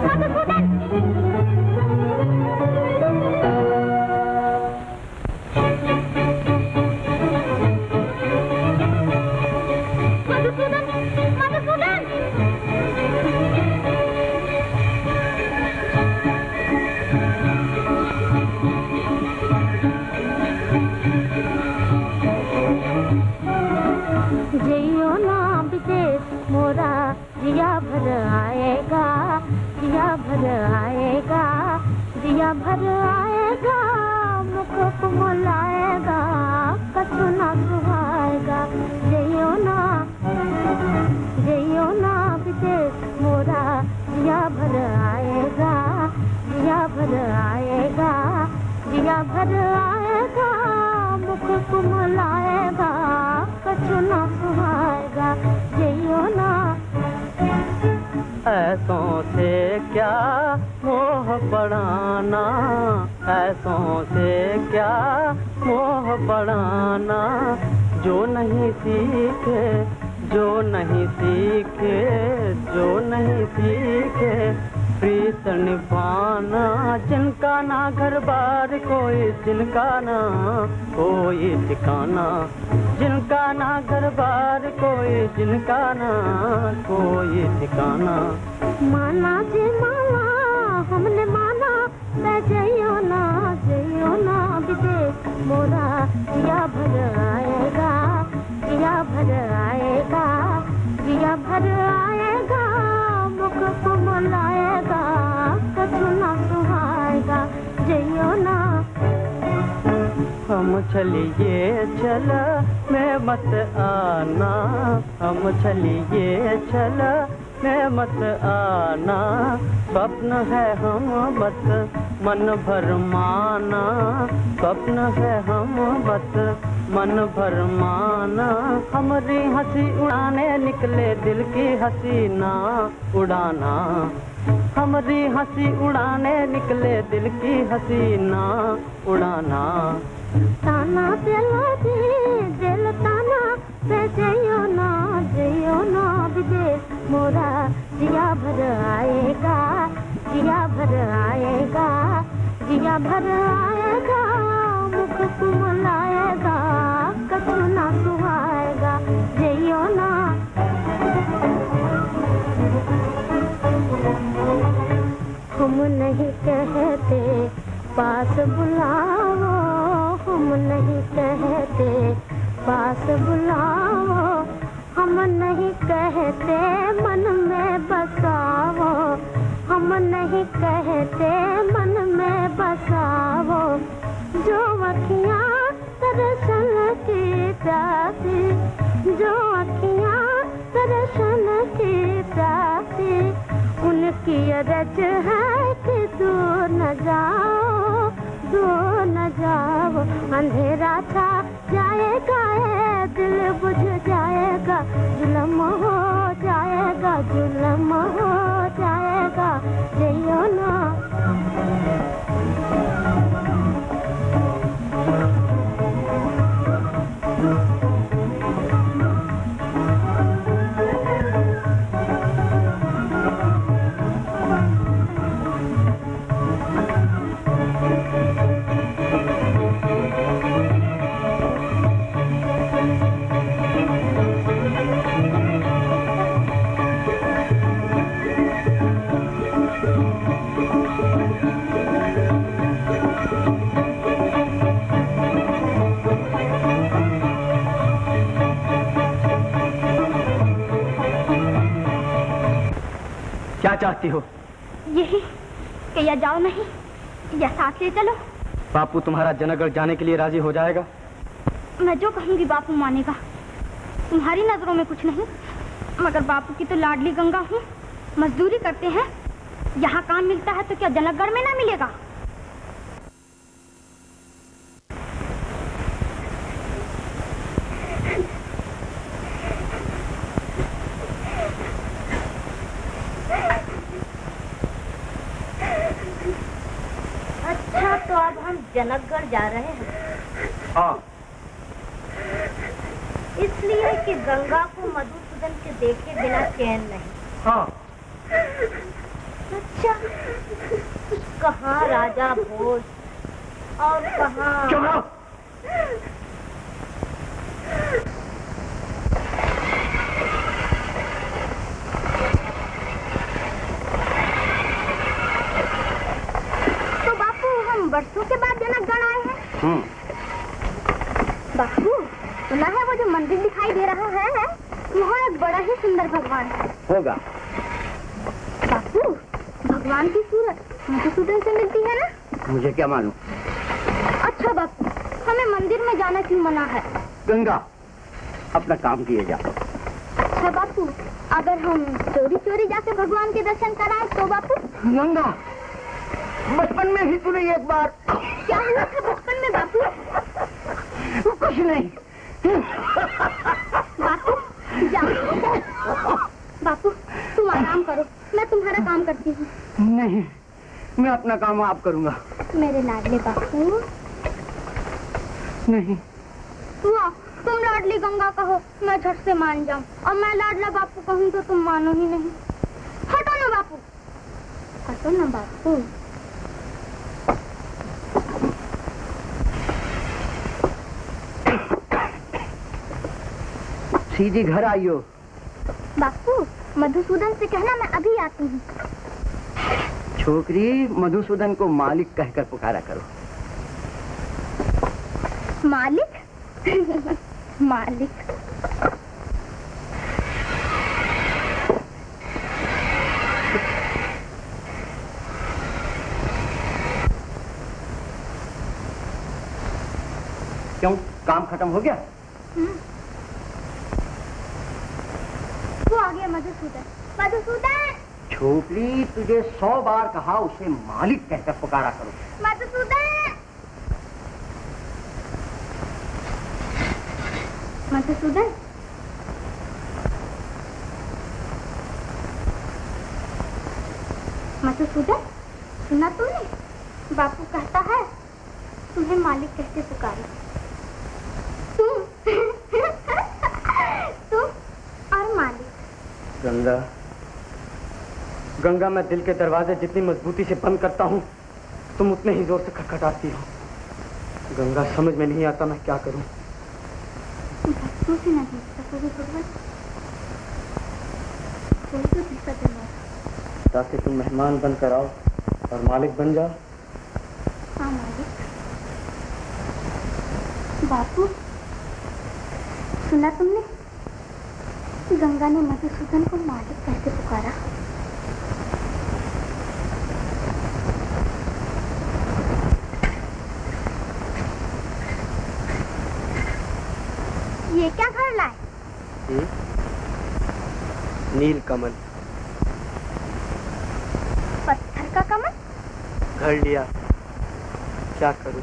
मधुसूदन! मधुसूदन! जियो ना विदेश मोरा जिया भर आएगा, जिया भर आएगा, जिया भर आएगा, मुख कुमलाएगा, कछु ना सुहाएगा। जियो ना विदेश मोरा जिया भर आएगा, जिया भर आएगा, जिया भर आएगा, मुख कुमलाएगा, कछु ना सुहाएगा। जियो ना। ऐसों से क्या मोह बढ़ाना, ऐसों से क्या मोह बढ़ाना, जो नहीं सीखे, जो नहीं सीखे, जो नहीं सीखे प्रीत निभाना, जिनका ना घर बार कोई, जिनका ना कोई ठिकाना, जिनका ना घर बार कोई, जिनका ना कोई ठिकाना। माना जी माना, हमने माना, जियो ना विदेश मोरा जिया भर आएगा, जिया भर आएगा, जिया भर आएगा, मुख कुमलाएगा, कछु ना सुहाएगा। जियो ना। हम चलिए चल मैं मत आना, हम चलिए चल मैं मत आना, स्वप्न है हम मत मन भर माना, स्वप्न है हम मत मन भर माना, हमारी हंसी उड़ाने निकले दिल की हंसी ना उड़ाना, हमारी हंसी उड़ाने निकले दिल की हंसी ना उड़ाना। ताना दिल ताना जियो ना विदेश मोरा जिया भर आएगा, जिया भर आएगा, जिया भर आएगा, मुख कुमलाएगा, कछु ना सुहाएगा। जियो ना। हम नहीं कहते पास बुलाओ, हम नहीं कहते पास बुलाओ, हम नहीं कहते मन में बसाओ, हम नहीं कहते मन में बसाओ, जो अखियाँ दर्शन की प्यासी, जो अखियाँ दर्शन की प्यासी, उनकी रज है कि दूर न जाओ, दूर न जाओ, अंधेरा छा जाएगा, दिल बुझ जाएगा, जुल्म हो जाएगा, जुल्म हो जाएगा। जियो ना। क्या चाहती हो? यही कि या जाओ नहीं या साथ ले चलो। बापू तुम्हारा जनकगढ़ जाने के लिए राजी हो जाएगा? मैं जो कहूंगी बापू मानेगा। तुम्हारी नजरों में कुछ नहीं, मगर बापू की तो लाडली गंगा हूँ। मजदूरी करते हैं, यहाँ काम मिलता है तो क्या जनकगढ़ में ना मिलेगा? जनकगढ़ जा रहे हैं। हाँ। इसलिए कि गंगा को मधुसूदन के देखे बिना चैन नहीं। हाँ। अच्छा, कहाँ राजा भोज और कहाँ चुप रहो। तो बापू हम वर्षों के बाद जनकगढ़ आए हैं। बापू सुना है वो जो मंदिर दिखाई दे रहा है वहाँ एक बड़ा ही सुंदर भगवान है। होगा। बापू भगवान की सूरत मधुसूदन से मिलती है ना? मुझे क्या मालूम। अच्छा बापू, हमें मंदिर में जाना क्यों मना है? गंगा, अपना काम किए जा। अच्छा बापू, अगर हम चोरी चोरी जाके भगवान के दर्शन कराएं तो बापू? गंगा, बचपन में ही तूने एक बार। क्या हुआ था बचपन में बापू? कुछ नहीं। बापू जाओ। बापू तुम आराम करो, मैं तुम्हारा काम करती हूँ। नहीं, मैं अपना काम आप करूँगा। मेरे लाडले बापू। नहीं। तुम लाडली गंगा कहो, मैं झट से मान जाऊं, और मैं लाडला बापू कहूँ तो तुम मानो ही नहीं। हटो ना बापू, हटो ना बापू। सीधी घर आइयो। बापू मधुसूदन से कहना मैं अभी आती हूँ। छोकरी, मधुसूदन को मालिक कहकर पुकारा करो। मालिक? मालिक। क्यों, काम खत्म हो गया? वो आ गया मधुसूदन। मधुसूदन! छोकरी, तुझे 100 बार कहा उसे मालिक कहकर पुकारा करो। मधुसूदन! मधुसूदन? मधुसूदन, सुना तूने? बापू कहता है तुम्हें मालिक कहते पुकारे। तुम और मालिक। गंगा, गंगा, मैं दिल के दरवाजे जितनी मजबूती से बंद करता हूँ तुम उतने ही जोर से खटखटाती हो। गंगा, समझ में नहीं आता मैं क्या करूँ। भक्तों से नहीं सकोगे भगवान, कोई तो दिशा दिला। ताकि तुम मेहमान बनकर आओ और मालिक बन जाओ। हाँ मालिक। बापू सुना तुमने? गंगा ने मधुसूदन को मालिक कैसे पुकारा? ये क्या घर लाए? नील कमल। पत्थर का कमल? घर लिया, क्या करूं?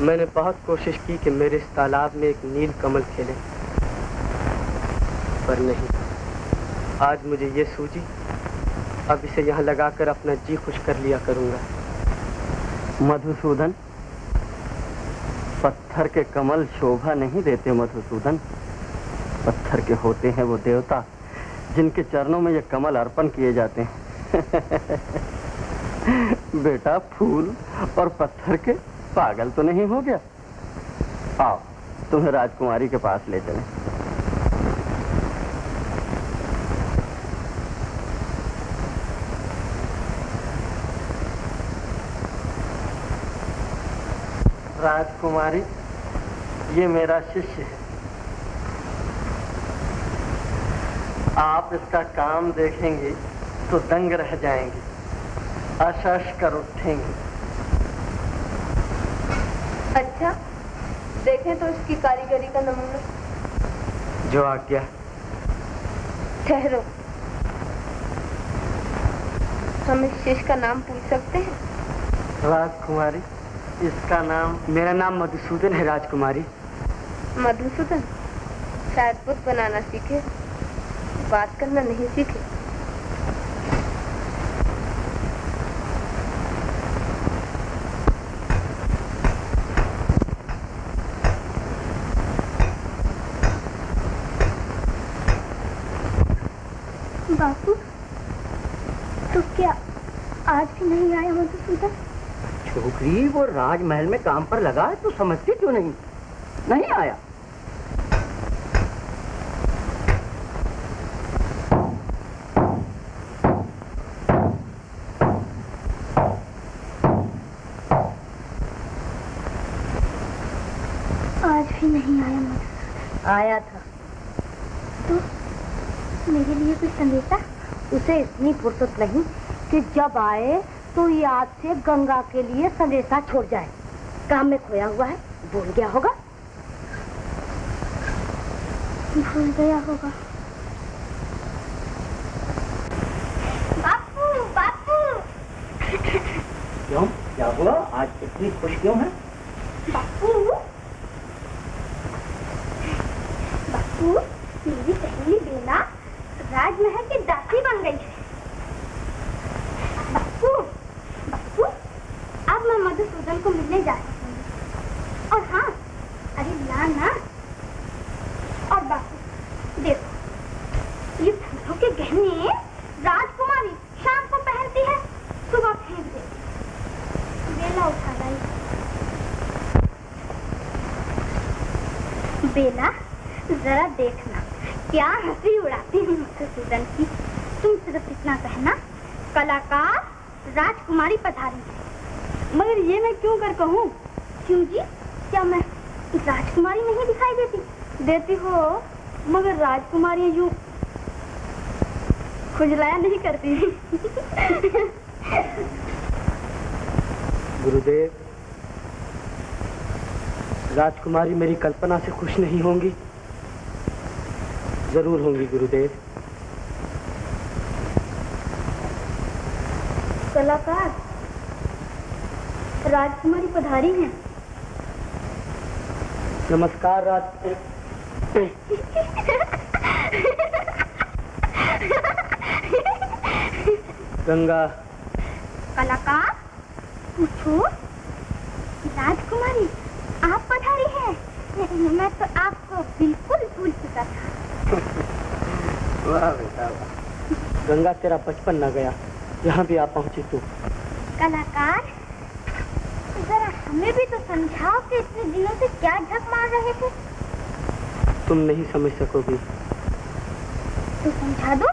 मैंने बहुत कोशिश की कि मेरे इस तालाब में एक नील कमल खिले, पर नहीं। आज मुझे ये सूझी, अब इसे यहाँ लगाकर अपना जी खुश कर लिया करूंगा। मधुसूदन, पत्थर के कमल शोभा नहीं देते मधुसूदन। पत्थर के होते हैं वो देवता जिनके चरणों में ये कमल अर्पण किए जाते हैं। बेटा, फूल और पत्थर के पागल तो नहीं हो गया? आओ, तुम्हें राजकुमारी के पास ले चलें। राजकुमारी, ये मेरा शिष्य है। आप इसका काम देखेंगे तो दंग रह जाएंगे, अशश कर उठेंगे। अच्छा, देखें तो इसकी कारीगरी का नमूना। जो आज्ञा। ठहरो, हम इस शिष्य का नाम पूछ सकते हैं? राजकुमारी, इसका नाम? मेरा नाम मधुसूदन है राजकुमारी। मधुसूदन शायद बुत बनाना सीखे, बात करना नहीं सीखे। बापू, तो क्या आज भी नहीं आया मधुसूदन? छोकरी, वो राजमहल में काम पर लगा है, तू समझती क्यों नहीं? नहीं आया। आज भी नहीं आया मधुसूदन। आया था। तो मेरे लिए कोई संदेशा? उसे इतनी फुर्सत नहीं कि जब आए तो याद से गंगा के लिए संदेशा छोड़ जाए। काम में खोया हुआ है, भूल गया होगा। भूल गया होगा। बापू, बापू। क्यों, क्या हुआ? आज इतनी खुश क्यों है? बापू, बापू, मेरी सहेली बेला राजमहल की दासी बन गई है। बापू, बापू, अब मैं मधुसूदन को मिलने जा रही हूँ। और हाँ, अरे लाना। और बापू देखो, ये फूलों के गहने राजकुमारी शाम को पहनती है, सुबह फेंक देती। बेला उठा लाई। बेला, जरा देखना क्या हंसी उड़ाती हूँ मधुसूदन की। तुम सिर्फ इतना कहना, कलाकार राजकुमारी पधारी है। मगर ये मैं क्यों कर कहूँ? क्यों जी, क्या मैं राजकुमारी नहीं दिखाई देती? देती हो, मगर राजकुमारी यूं खुजलाया नहीं करती। गुरुदेव, राजकुमारी मेरी कल्पना से खुश नहीं होंगी? जरूर होंगी गुरुदेव। कलाकार राजकुमारी पधारी हैं। नमस्कार गंगा। कलाकार पूछो, राजकुमारी आप पधारी हैं? मैं तो आपको बिल्कुल भूल चुका था। वाह बेटा वाह। गंगा, तेरा बचपन न गया, यहाँ भी आ पहुंची तू। कलाकार, जरा हमें भी तो समझाओ कि इतने दिनों से क्या झक मार रहे थे। तुम नहीं समझ सकोगी। तो समझा दो।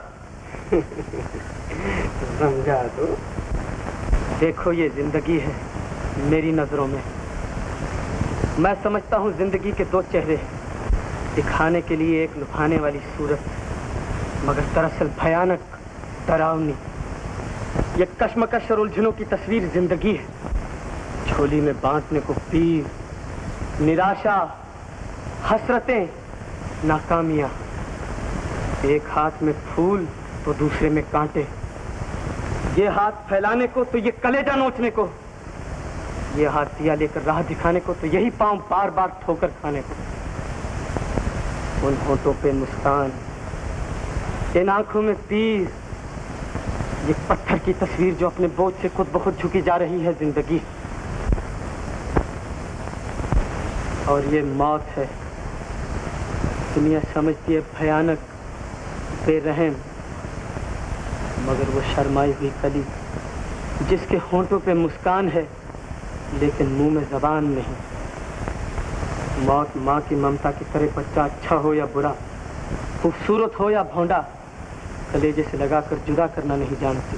समझा दो। देखो, ये जिंदगी है मेरी नजरों में। मैं समझता हूँ जिंदगी के दो चेहरे, दिखाने के लिए एक लुभाने वाली सूरत, मगर दरअसल भयानक, डरावनी। ये कश्मकश और उलझनों की तस्वीर जिंदगी है। झोली में बांटने को पीर, निराशा, हसरतें, नाकामियां। एक हाथ में फूल तो दूसरे में कांटे। ये हाथ फैलाने को तो ये कलेजा नोचने को, ये हाथ दिया लेकर राह दिखाने को तो यही पांव बार बार ठोकर खाने को। उन होठों पे मुस्कान, इन आंखों में तीर, ये पत्थर की तस्वीर जो अपने बोझ से खुद ब खुद झुकी जा रही है जिंदगी। और ये मौत है। दुनिया समझती है भयानक, बेरहम, मगर वो शर्माई हुई कली जिसके होंठों पे मुस्कान है लेकिन मुंह में जबान नहीं। मौत माँ की ममता की तरह बच्चा अच्छा हो या बुरा, खूबसूरत हो या भौंडा, कलेजे से लगाकर जुदा करना नहीं जानती।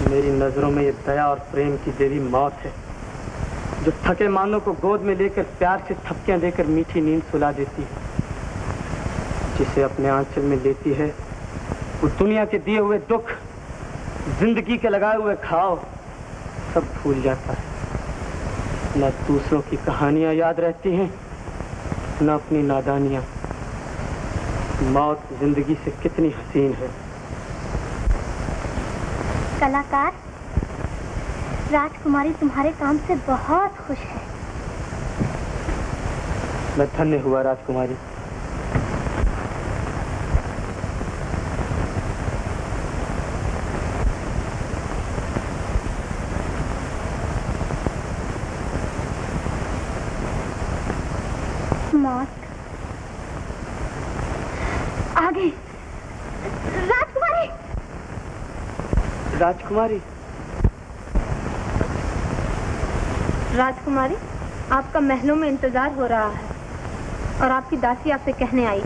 मेरी नजरों में ये दया और प्रेम की देवी मौत है, जो थके मानों को गोद में लेकर प्यार से थपकियां देकर मीठी नींद सुला देती है। जिसे अपने आंचल में लेती है वो दुनिया के दिए हुए दुख, जिंदगी के लगाए हुए घाव सब भूल जाता है। न दूसरों की कहानियां याद रहती हैं, न अपनी नादानियां। मौत जिंदगी से कितनी हसीन है। कलाकार, राजकुमारी तुम्हारे काम से बहुत खुश है। मैं धन्य हुआ राजकुमारी। मौत आगे राजकुमारी, राजकुमारी, आपका महलों में इंतजार हो रहा है और आपकी दासी आपसे कहने आई है।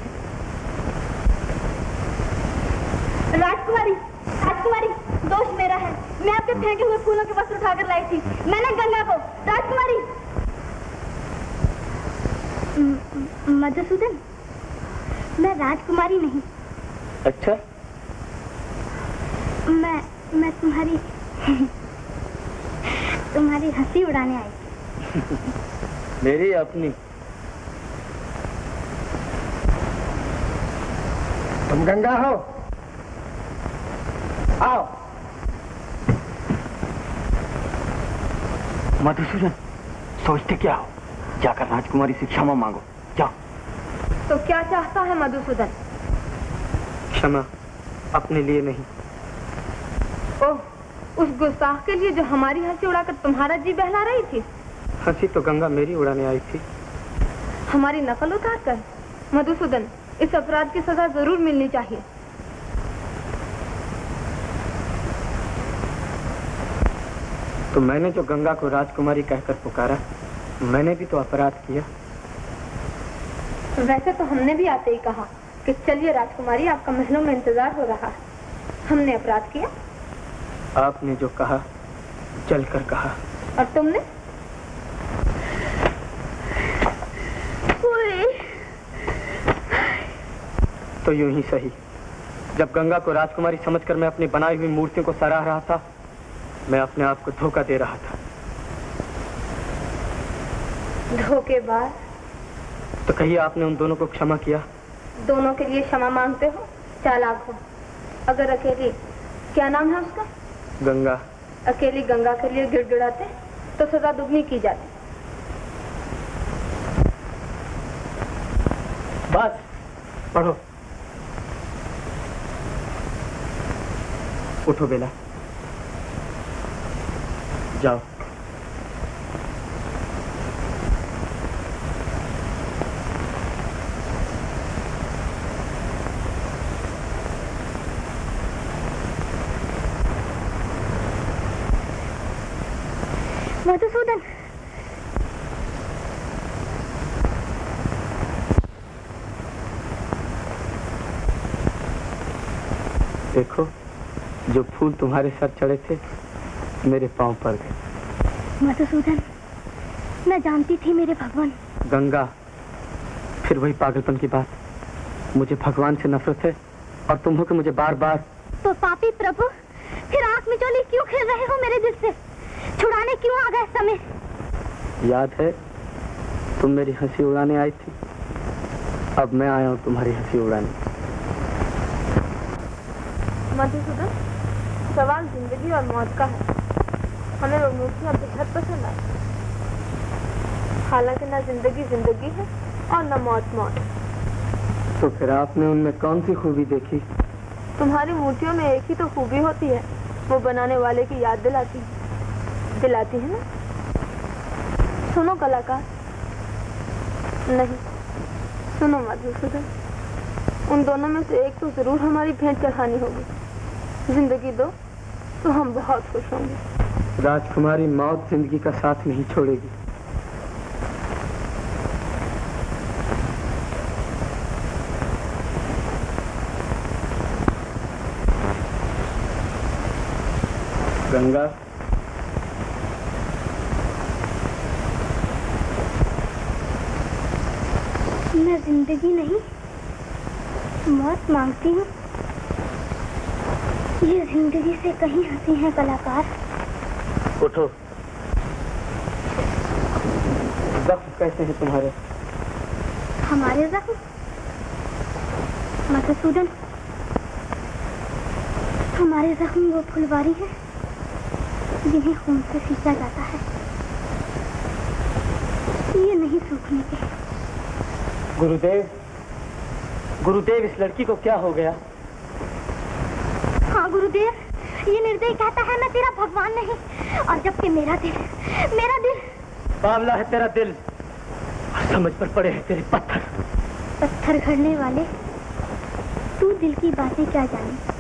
राजकुमारी, राजकुमारी, दोष मेरा है। मैं आपके फेंके हुए फूलों के वस्त्र उठाकर लाई थी। मैंने गंगा को। राजकुमारी। मधुसूदन, मैं राजकुमारी नहीं। अच्छा, मैं तुम्हारी हंसी उड़ाने आई थी। मेरी अपनी। तुम गंगा हो? आओ। मधुसूदन, सोचते क्या हो? जाकर राजकुमारी से क्षमा मांगो, जाओ। तो क्या चाहता है मधुसूदन? क्षमा, अपने लिए नहीं। ओह, उस गुस्ताख के लिए जो हमारी हंसी उड़ाकर तुम्हारा जी बहला रही थी। हंसी तो गंगा मेरी उड़ाने आई थी। हमारी नकल उतार कर? मधुसूदन, इस अपराध की सजा जरूर मिलनी चाहिए। तो मैंने जो गंगा को राजकुमारी कहकर पुकारा, मैंने भी तो अपराध किया। वैसे तो हमने भी आते ही कहा कि चलिए राजकुमारी, आपका महलों में इंतजार हो रहा है। हमने अपराध किया? आपने जो कहा, चलकर कहा। और तुमने? तो यूं ही सही। जब गंगा को राजकुमारी समझकर मैं अपनी बनाई हुई मूर्तियों को सराह रहा था, मैं अपने आप को धोखा दे रहा था। धोखेबाज। तो कहिए, आपने उन दोनों को क्षमा किया? दोनों के लिए क्षमा मांगते हो? चालाक हो। अगर अकेली, क्या नाम है उसका? गंगा। अकेली गंगा के लिए गिड़गिड़ाते तो सजा दुगनी की जाती। बस पढ़ो। उठो बेला, जाओ। मधुसूदन, देखो, जो फूल तुम्हारे सर चढ़े थे, मेरे पांव पड़ गए। मधुसूदन, मैं जानती थी मेरे भगवान। गंगा, फिर वही पागलपन की बात। मुझे भगवान से नफरत है और तुम हो कि मुझे बार बार। तो पापी प्रभु, फिर आंख मिचौली क्यों खेल रहे हो मेरे दिल से? छुड़ाने क्यों आ गए समय? याद है, तुम मेरी हंसी उड़ाने आई थी। अब मैं आया हूं तुम्हारी हंसी उड़ाने। मधुसूदन, सवाल जिंदगी और मौत का है। हमें वो मूर्तियां बेहद पसंद आई। हालांकि न जिंदगी जिंदगी है और न मौत मौत। तो फिर आपने उनमें कौन सी खूबी देखी? तुम्हारी मूर्तियों में एक ही तो खूबी होती है, वो बनाने वाले की याद दिलाती है ना। सुनो कलाकार। नहीं, सुनो मधुसूदन, उन दोनों में से एक तो जरूर हमारी भेंट चढ़ानी होगी। जिंदगी दो तो हम बहुत खुश होंगे। राजकुमारी, मौत जिंदगी का साथ नहीं छोड़ेगी। गंगा, मैं जिंदगी नहीं, मौत मांगती हूँ। ये जिंदगी से कहीं हंसी है कलाकार। उठो। जख्म कैसे हैं तुम्हारे? हमारे जख्म? मधुसूदन, हमारे जख्म वो फुलवारी है जिन्हें खून से सींचा जाता है, ये नहीं सूखने के। गुरुदेव, गुरुदेव, इस लड़की को क्या हो गया? हाँ गुरुदेव, ये निर्दयी कहता है मैं तेरा भगवान नहीं, और जबकि मेरा दिल बावला है तेरा दिल, और समझ पर पड़े हैं तेरे पत्थर। पत्थर घड़ने वाले, तू दिल की बातें क्या जाने।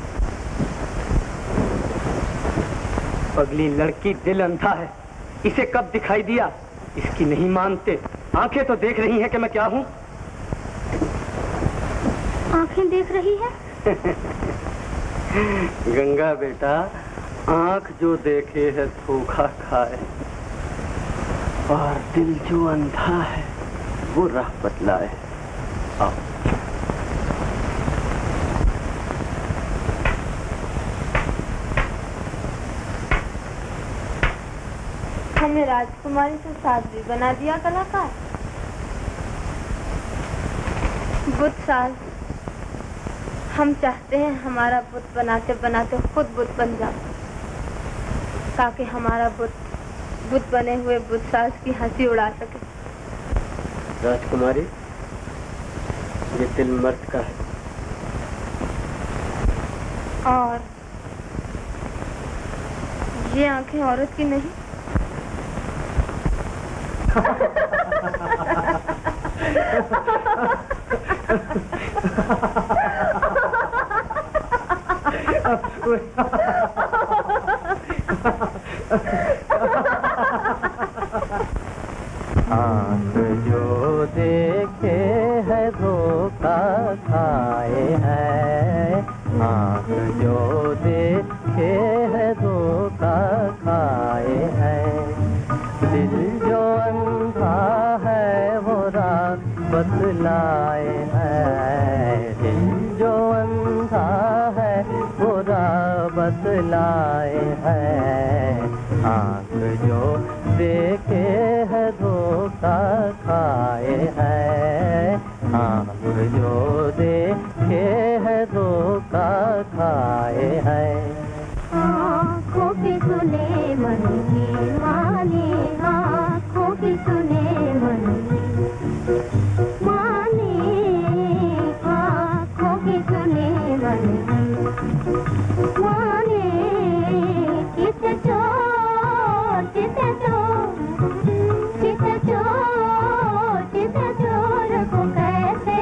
पगली लड़की दिल अंधा है, इसे कब दिखाई दिया इसकी नहीं मानते। आंखें तो देख रही हैं कि मैं क्या हूँ। आंखें देख रही है? गंगा बेटा, आंख जो देखे है धोखा खाए, और दिल जो अंधा है वो राह बतलाए। आओ। हमें राजकुमारी से साध्वी बना दिया कलाकार। बुत साल, हम चाहते हैं हमारा बुत बनाते बनाते खुद बुत बन जाए, ताकि हमारा बुत बने हुए बुत साज की हंसी उड़ा सके। राजकुमारी, ये दिल मर्द का है। और ये आंखें औरत की नहीं। आँख जो देखे है धोखा खाए है, आँख जो देखे है धोखा खाए है, दिल जो अंधा है वो राह बतलाए है, दिल जो अंधा है वो राह बतलाए है, आँख जो देखे है धोखा खाए है, आँख जो देखे है धोखा खाए है। आँखों की सुने मन की माने, आँखों की सुने मन की माने, आँखों की सुने मन की माने, चित चोर चित चोर चित चोर चित चोर को कैसे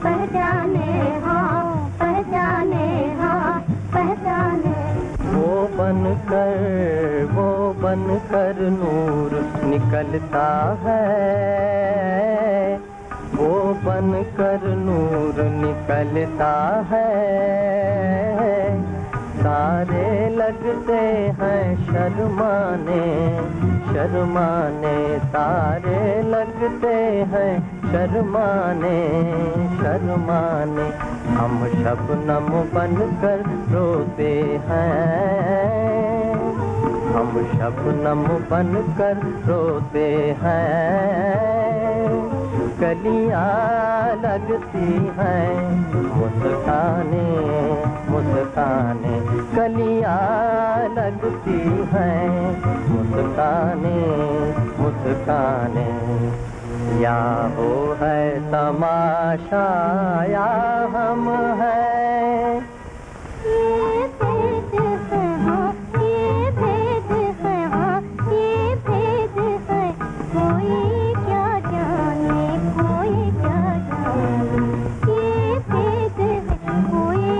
पहचाने, हाँ पहचाने, हाँ पहचाने। वो बनकर नूर निकलता है, वो बनकर नूर निकलता है, सारे लगते हैं शर्माने, शर्माने, सारे लगते हैं शर्माने, शर्माने, हम शबनम बनकर रोते हैं, हम शबनम बनकर रोते हैं, कलियां लगती हैं मुस्काने, मुस्काने, कलियां लगती हैं मुस्काने, मुस्काने, या वो है तमाशा या हम हैं। ये भेद है, हाँ ये भेद है, हाँ ये भेद है, कोई क्या जाने, कोई क्या जाने, ये भेद है, कोई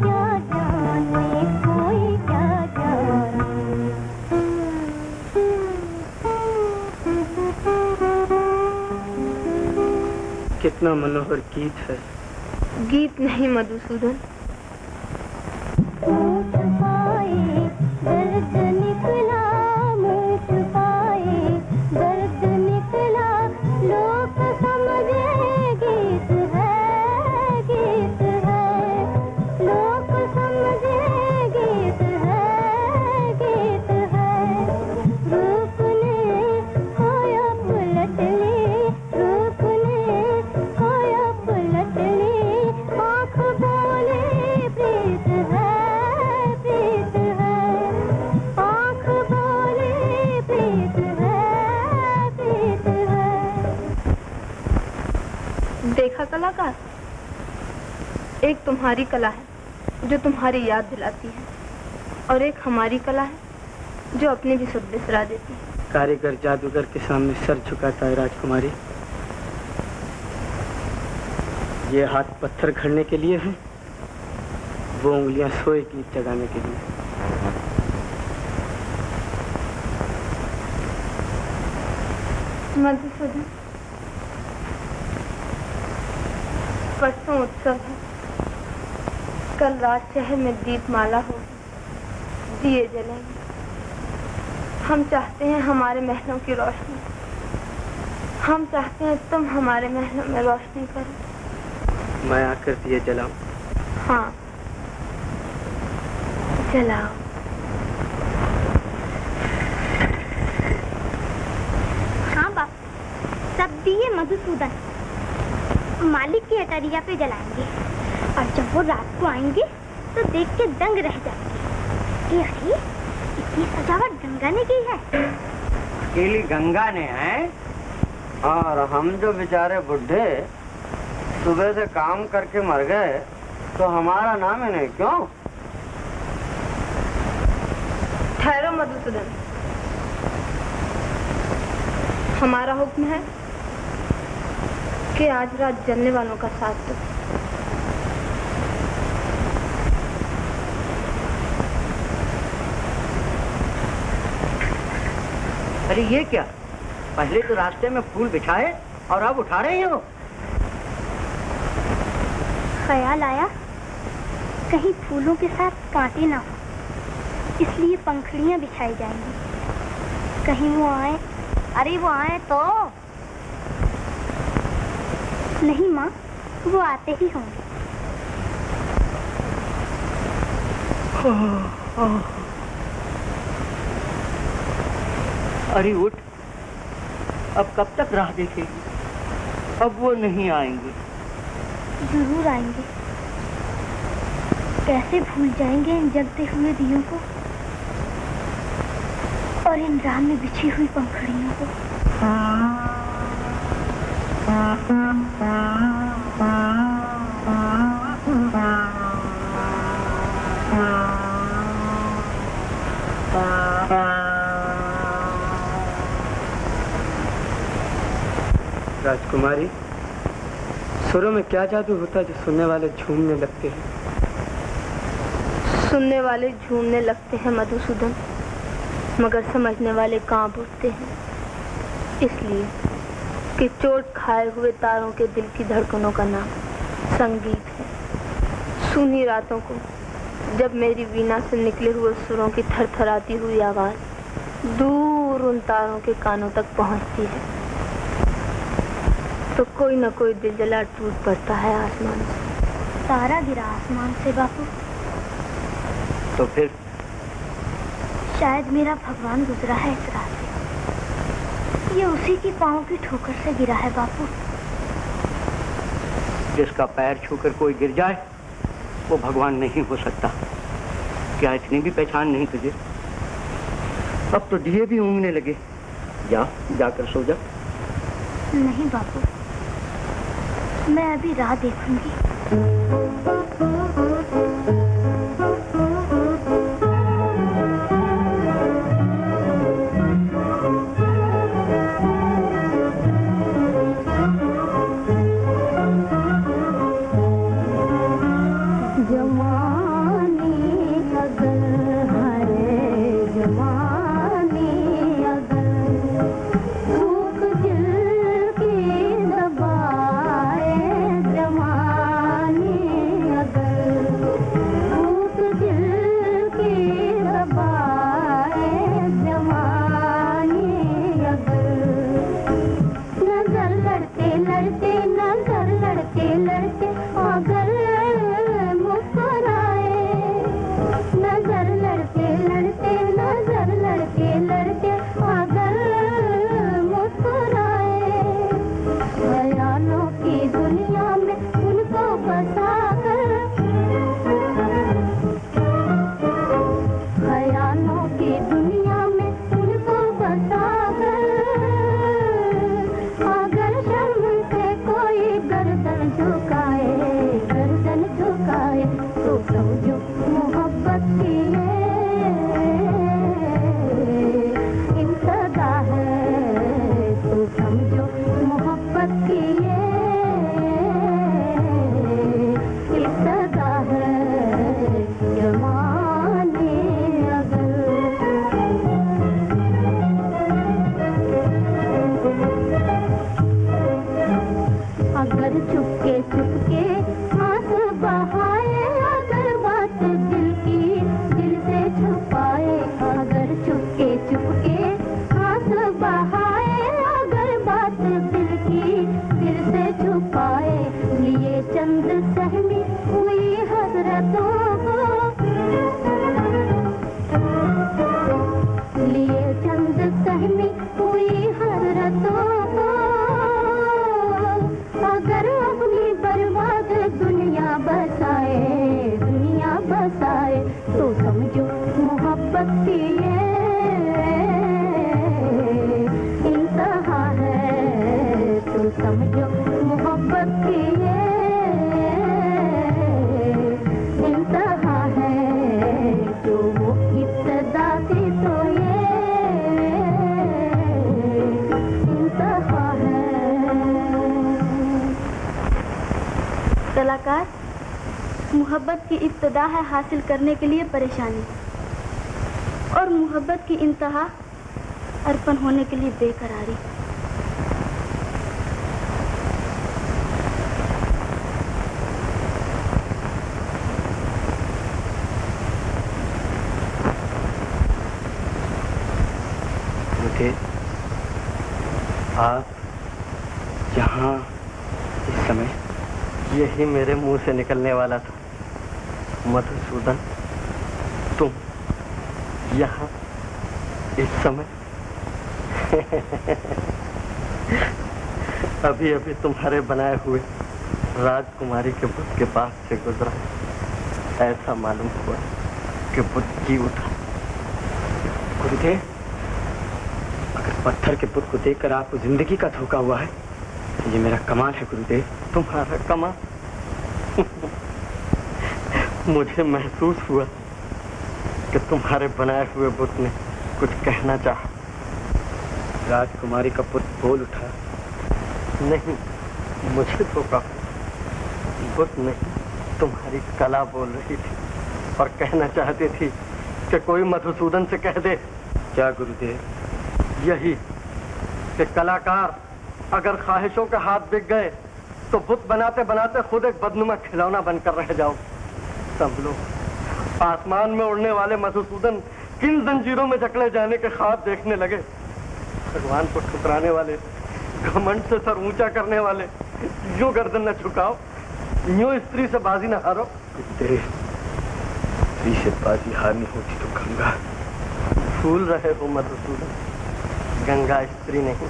क्या जाने, कोई क्या जाने। कितना मनोहर गीत है। गीत नहीं मधुसूदन, मुँह छुपाए दर्द निकला, मुँह छुपाए दर्द निकला, लोग समझे गीत है, गीत है, लोग समझे गीत है, गीत है, रूप ने खोया पलट ली, रूप ने खोया पलट ली, आँख बोले प्रीत है, प्रीत है, आँख बोले प्रीत है, प्रीत है। देखा कलाकार, एक तुम्हारी कला है जो तुम्हारी याद दिलाती है, और एक हमारी कला है जो अपने भी सुध बिसरा देती है। कारीगर जादूगर के सामने सर झुकाता है राजकुमारी। ये हाथ पत्थर घड़ने के लिए हैं, वो उंगलियां सोए गीत जगाने के लिए। मधुसूदन, परसों उत्सव है। कल रात शहर में दीपमाला होगी, दिए जलेंगे। हम चाहते हैं हमारे महलों की रोशनी, हम चाहते हैं तुम हमारे महलों में रोशनी करो। मैं आकर दिए जलाऊं? हाँ, जलाओ। हाँ बाप, सब दिए मधुसूदन मालिक की अटरिया पे जलाएंगे, और जब वो रात को आएंगे तो देख के दंग रह जाएंगे कि अरे इतनी सजावट गंगा ने की है। अकेली गंगा ने है, और हम जो बेचारे बुढ़े सुबह से काम करके मर गए तो हमारा नाम है नहीं क्यों? ठहरो मधुसूदन, हमारा हुक्म है कि आज रात जलने वालों का साथ दो। अरे ये क्या, पहले तो रास्ते में फूल बिछाए और अब उठा रही हो? ख्याल आया कहीं फूलों के साथ कांटे ना हो, इसलिए पंखुड़ियां बिछाई जाएंगी, कहीं वो आए। अरे वो आए तो नहीं माँ, वो आते ही होंगे। अरे उठ, अब कब तक राह देखेगी? अब वो नहीं आएंगे। जरूर आएंगे, कैसे भूल जाएंगे इन जलते हुए दियों को और इन राम में बिछी हुई पंखुड़ियों को। राजकुमारी, सुरों में क्या जादू होता है जो सुनने वाले झूमने लगते हैं? सुनने वाले झूमने लगते हैं मधुसूदन, मगर समझने वाले कांप उठते हैं, इसलिए कि चोट खाए हुए तारों के दिल की धड़कनों का नाम संगीत है। सुनी रातों को जब मेरी वीणा से निकले हुए सुरों की थरथराती हुई आवाज दूर उन तारों के कानों तक पहुंचती है, तो कोई न कोई दिल जला टूट पड़ता है आसमान से। तारा गिरा आसमान से बापू? तो फिर? शायद मेरा भगवान गुजरा है इस राह से, ये उसी की पाँव की ठोकर से गिरा है बापू। जिसका पैर छूकर कोई गिर जाए वो भगवान नहीं हो सकता। क्या इतनी भी पहचान नहीं तुझे? अब तो दिए भी ऊँघने लगे। जाकर सो जा। नहीं बापू, मैं अभी राह देखूंगी। लड़ते अगर मुस्कुरा मोहब्बत की इब्तिदा है हासिल करने के लिए परेशानी, और मोहब्बत की इंतहा अर्पण होने के लिए बेकरारी। मुझे आप यहाँ इस समय, यही मेरे मुंह से निकलने वाला था, मधुसूदन तुम यहाँ इस समय। अभी अभी तुम्हारे बनाए हुए राजकुमारी के बुत के पास से गुजरा, ऐसा मालूम हुआ कि बुत जी उठा। गुरुदेव, अगर पत्थर के बुत को देखकर आपको जिंदगी का धोखा हुआ है तो ये मेरा कमाल है गुरुदेव। तुम्हारा कमाल? मुझे महसूस हुआ कि तुम्हारे बनाए हुए बुत ने कुछ कहना चाहा। राजकुमारी का बुत बोल उठा, नहीं मुझे तो कहा, बुत नहीं तुम्हारी कला बोल रही थी और कहना चाहती थी कि कोई मधुसूदन से कह दे। क्या गुरुदेव? यही कि कलाकार अगर ख्वाहिशों के हाथ बिक गए तो बुत बनाते बनाते खुद एक बदनुमा खिलौना बनकर रह जाओ। सब लोग आसमान में उड़ने वाले मधुसूदन किन जंजीरों में जकड़े जाने के ख्वाब देखने लगे। भगवान को ठुकराने वाले, घमंड से सर ऊंचा करने वाले, यूं गर्दन न झुकाओ, यूं स्त्री से बाजी न हारो। स्त्री से बाजी हारनी होती तो गंगा। भूल रहे हो मधुसूदन, गंगा स्त्री नहीं,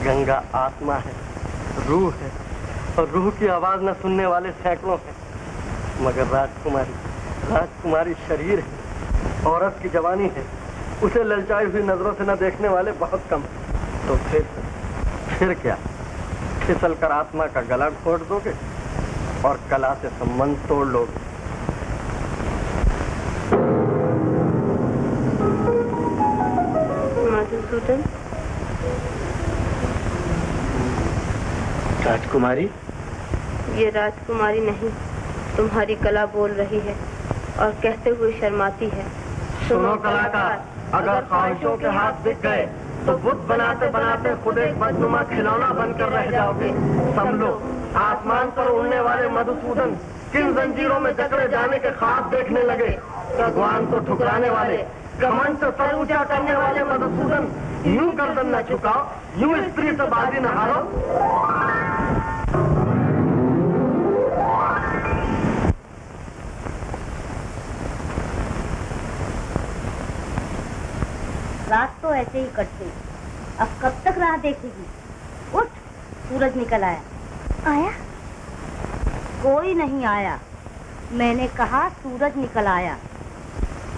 गंगा आत्मा है, रूह है, और रूह की आवाज न सुनने वाले सैकड़ों हैं, मगर राजकुमारी शरीर है, औरत की जवानी है, उसे ललचाई हुई नजरों से न देखने वाले बहुत कम। तो फिर क्या, फिसल कर आत्मा का गला घोट दोगे और कला से संबंध तोड़ लोगे। मधुसूदन, राजकुमारी? ये राजकुमारी नहीं, तुम्हारी कला बोल रही है और कहते हुए शर्माती है। सुनो कलाकार, अगर ख्वाहिशों के हाथ बिक गए तो बुत बनाते बनाते खुद एक बदनुमा खिलौना बनकर रह जाओगे। समझो, आसमान पर उड़ने वाले मधुसूदन किन जंजीरों में जकड़े जाने के ख्वाब देखने लगे। भगवान को ठुकराने वाले, घमंड से सर ऊंचा करने वाले मधुसूदन, यूं गर्दन न झुकाओ, यूं स्त्री से बाजी न हारो। रात तो ऐसे ही कट गई, अब कब तक राह देखेगी? उठ, सूरज निकल आया। आया? कोई नहीं आया, मैंने कहा सूरज निकल आया।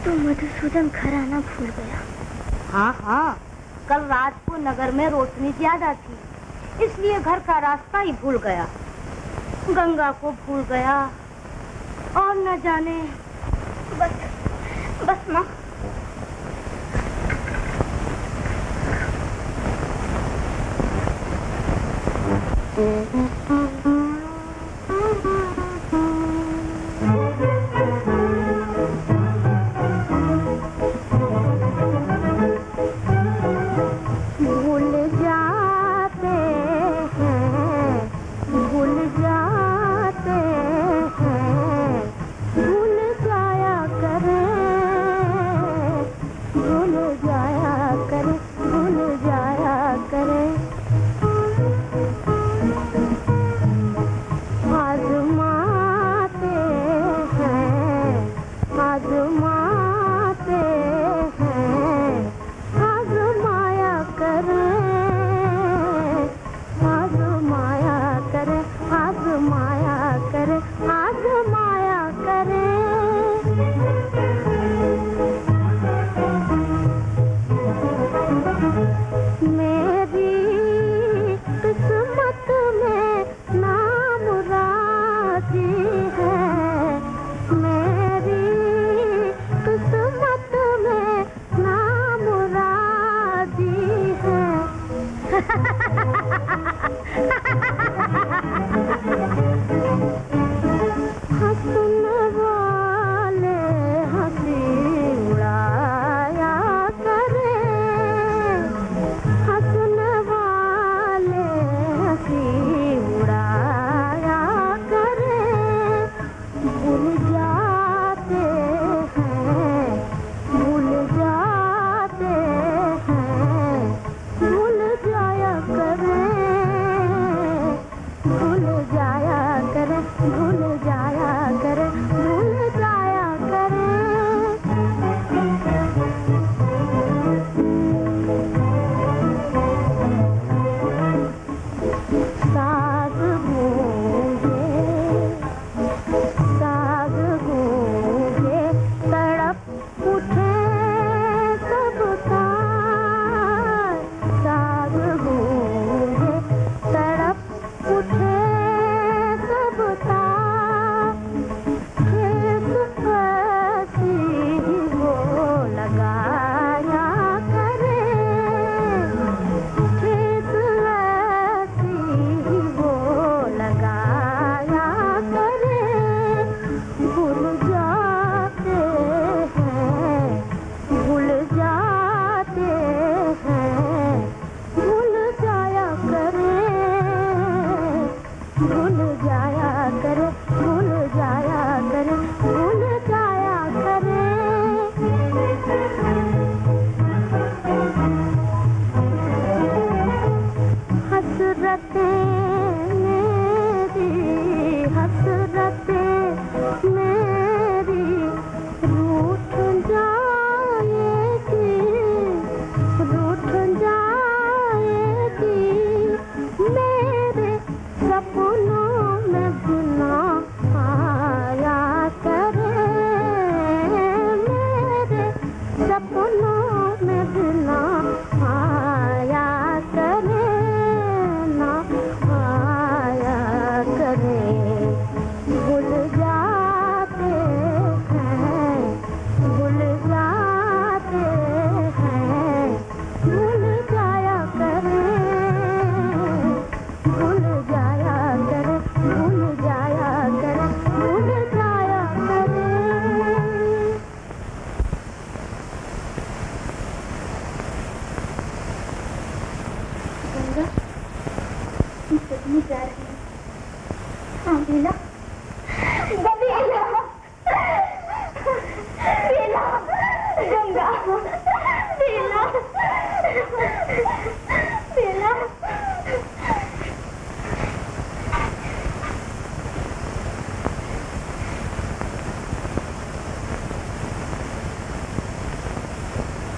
तो मधुसूदन घर आना भूल गया। हाँ हाँ, कल रात को नगर में रोशनी ज्यादा थी, इसलिए घर का रास्ता ही भूल गया, गंगा को भूल गया, और न जाने। बस माँ।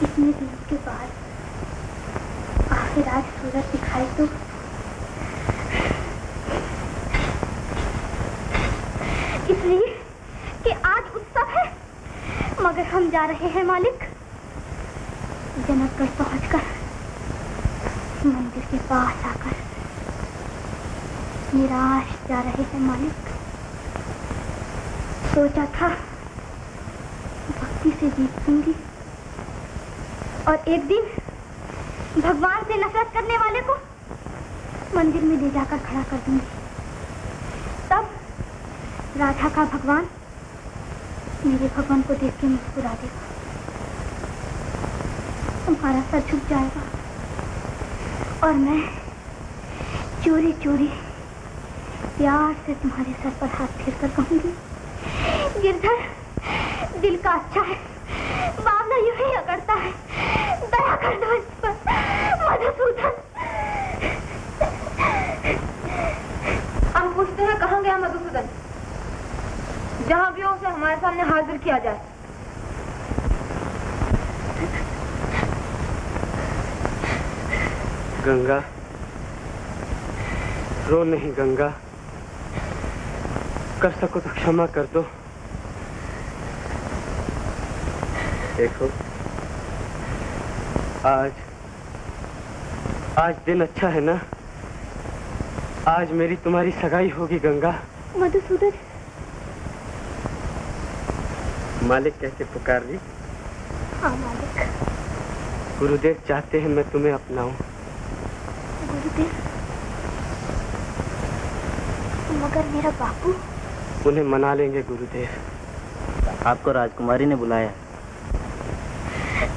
इतने दिनों के बाद आखिर आज सूरज दिखाई तो इसलिए कि आज उत्सव है, मगर हम जा रहे हैं मालिक जनकगढ़ पहुंचकर मंदिर के पास आकर निराश जा रहे हैं मालिक। सोचा था भक्ति से जीतूंगी और एक दिन भगवान से नफरत करने वाले को मंदिर में ले जाकर खड़ा कर दूंगी। तब राधा का भगवान मेरे भगवान को देख के मुस्कुरा देगा, तुम्हारा सर झुक जाएगा और मैं चोरी चोरी प्यार से तुम्हारे सर पर हाथ फेर कर कहूंगी, गिरधर दिल का अच्छा है, बावला यूं ही अकड़ता है, दया कर दो इस पर मधुसूदन। हम पूछते हैं कहाँ गया मधुसूदन? जहाँ भी हो उसे हमारे सामने हाजिर किया जाए। गंगा, रो नहीं गंगा, कर सको तो क्षमा कर दो। देखो आज दिन अच्छा है ना, आज मेरी तुम्हारी सगाई होगी गंगा। मधुसूदन, मालिक कैसे पुकार रही? हाँ मालिक। गुरुदेव चाहते हैं मैं तुम्हें अपनाऊं। गुरुदेव, मगर मेरा बापू? उन्हें मना लेंगे गुरुदेव। आपको राजकुमारी ने बुलाया।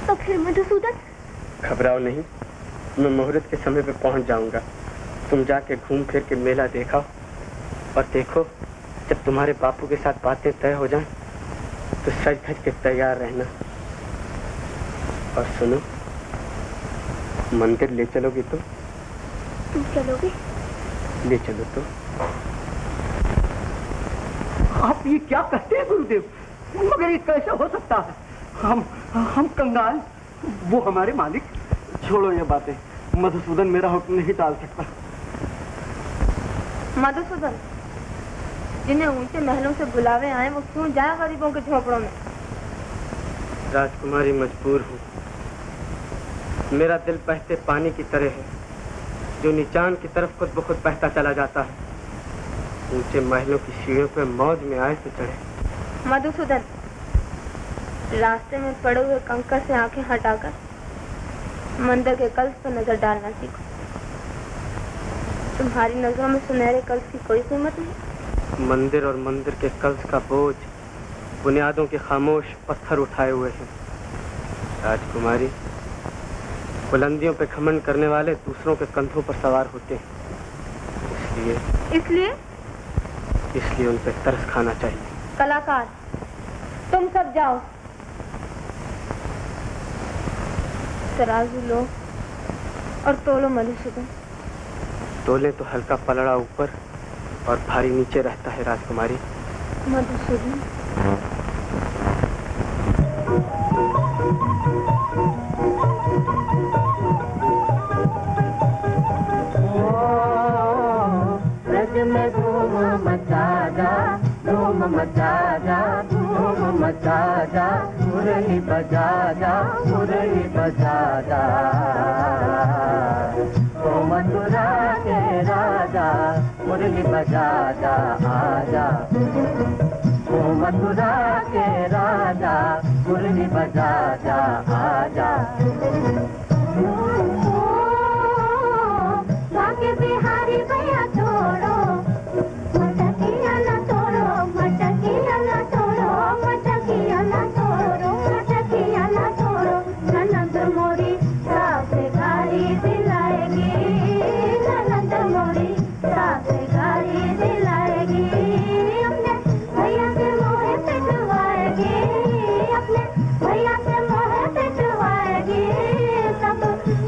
तो फिर मधुसूदन? घबराओ नहीं, मैं मुहूर्त के समय पे पहुंच जाऊंगा। तुम जाके घूम फिर के मेला देखो और देखो जब तुम्हारे बापू के साथ बातें तय हो जाएं, तो सज धज के तैयार रहना। और सुनो, मंदिर ले चलोगी तुम? तुम चलोगे? ले चलो तो। आप ये क्या कहते हैं गुरुदेव? मगर ये कैसे हो सकता है? हम कंगाल, वो हमारे मालिक। छोड़ो ये बातें, मधुसूदन मेरा हुक्म नहीं टाल सकता। मधुसूदन, जिन्हें ऊंचे महलों से बुलावे आए वो क्यों जाए गरीबों के झोपड़ों में? राजकुमारी, मजबूर हूँ। मेरा दिल बहते पानी की तरह है, जो नीचान की तरफ खुद ब खुद बहता चला जाता है। ऊंचे महलों की सीढ़ियों पर मौज में आए तो चढ़े। मधुसूदन, रास्ते में पड़े हुए कंकड़ से आंखें हटाकर मंदिर के कल्स पर नजर डालना सीखो। तुम्हारी नजरों में सुनहरे कल्स की कोई कीमत नहीं। मंदिर और मंदिर के कल्स का बोझ बुनियादों के खामोश पत्थर उठाए हुए हैं। राजकुमारी, बुलंदियों पे घमंड करने वाले दूसरों के कंधों पर सवार होते हैं। इसलिए उन पे तरस खाना चाहिए। कलाकार, तुम सब जाओ, तराजू लो और तोलो मधुसूदन। तोले तो हल्का पलड़ा ऊपर और भारी नीचे रहता है राजकुमारी। मधुसूदन, ब्रज में धूम मचा जा, धूम मचा जा, धूम मचा जा, मुरली बजा जा, मुरली बजा जा। ओ मथुरा के राजा, मुरली बजा जा, आजा। ओ मथुरा के राजा, मुरली बजा जा, आजा। बाके बिहारी भैया छोड़ो, मटकिया ना छोड़ो, मटकिया ना छोड़ो, मटकिया ना छोड़ो, मटकिया ना छोड़ो। ननद मोरी सास गाड़ी दिलाएगी, ननद मोरी सास गाड़ी दिलाएगी। अपने भैया से मोहे पिटवाएगी, अपने भैया से मोहे पिटवाएगी। सब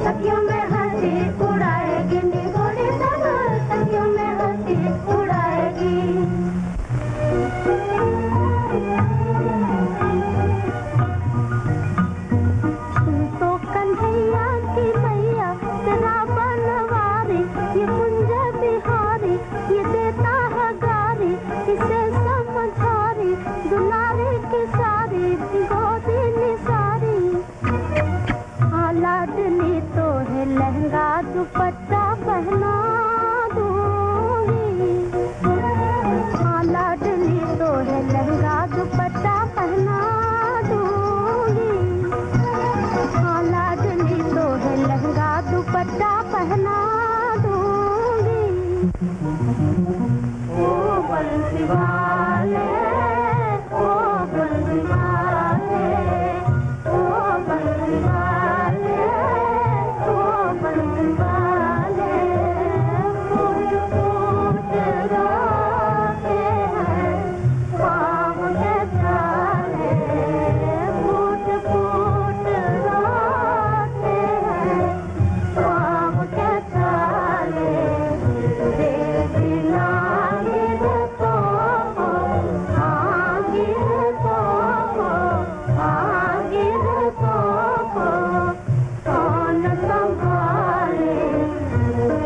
सखियों में हंसी उड़ाएगी, निगोरी सब सखियों में हंसी उड़ाएगी। तो कन्हैया की मैया तेरा बनवारी, ये कुंज बिहारी, ये देता है गारी, इसे समझारी, दुलारी की सारी, गोदी निसारी। लाडली तो है लहंगा दुपट्टा पहना दूंगी, लाडली तो है लहंगा दुपट्टा पहना दूंगी, लाडली तो है लहंगा दुपट्टा पहना दूंगी। ओ बंसी वाले, ओ बंसी वाले, ओ बंसी वाले, ओ बंसी वाले। फूट फूट रोते हैं पाँव के छाले, फूट फूट रोते हैं पाँव के छाले। देवी नागिन को आगिर को आगिर को कौन संभाले।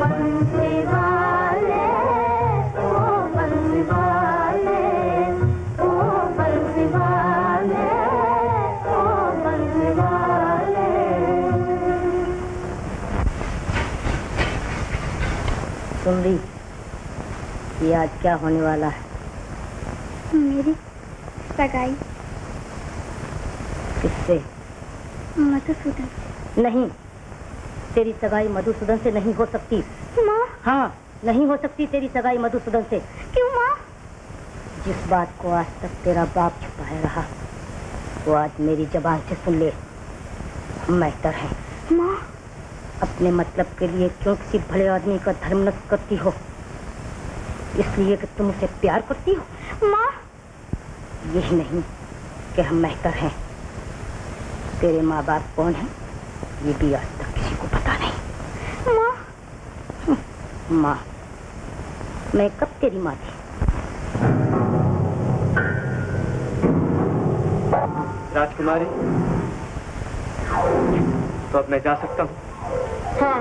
बंसी वाले, ओ बंसी वाले, ओ बंसी वाले, ओ बंसी वाले। सुमरी, ये आज क्या होने वाला है? मेरी सगाई किससे? मधुसूदन। नहीं, तेरी सगाई मधुसूदन से नहीं हो सकती। माँ, हाँ, नहीं हो सकती तेरी सगाई मधुसूदन से। क्यों माँ? जिस बात को आज तक तेरा बाप छुपाए रहा, वो आज मेरी जबान से सुन ले। हम मेहतर हैं। माँ, अपने मतलब के लिए क्यों किसी भले आदमी का धर्म नष्ट करती हो? इसलिए कि तुम उसे प्यार करती हो? माँ, यही नहीं कि हम मेहतर हैं, तेरे माँ बाप कौन है ये भी आज तक किसी को पता नहीं। माँ, माँ, मैं कब तेरी माँ थी? राजकुमारी, तो अब मैं जा सकता हूँ? हाँ,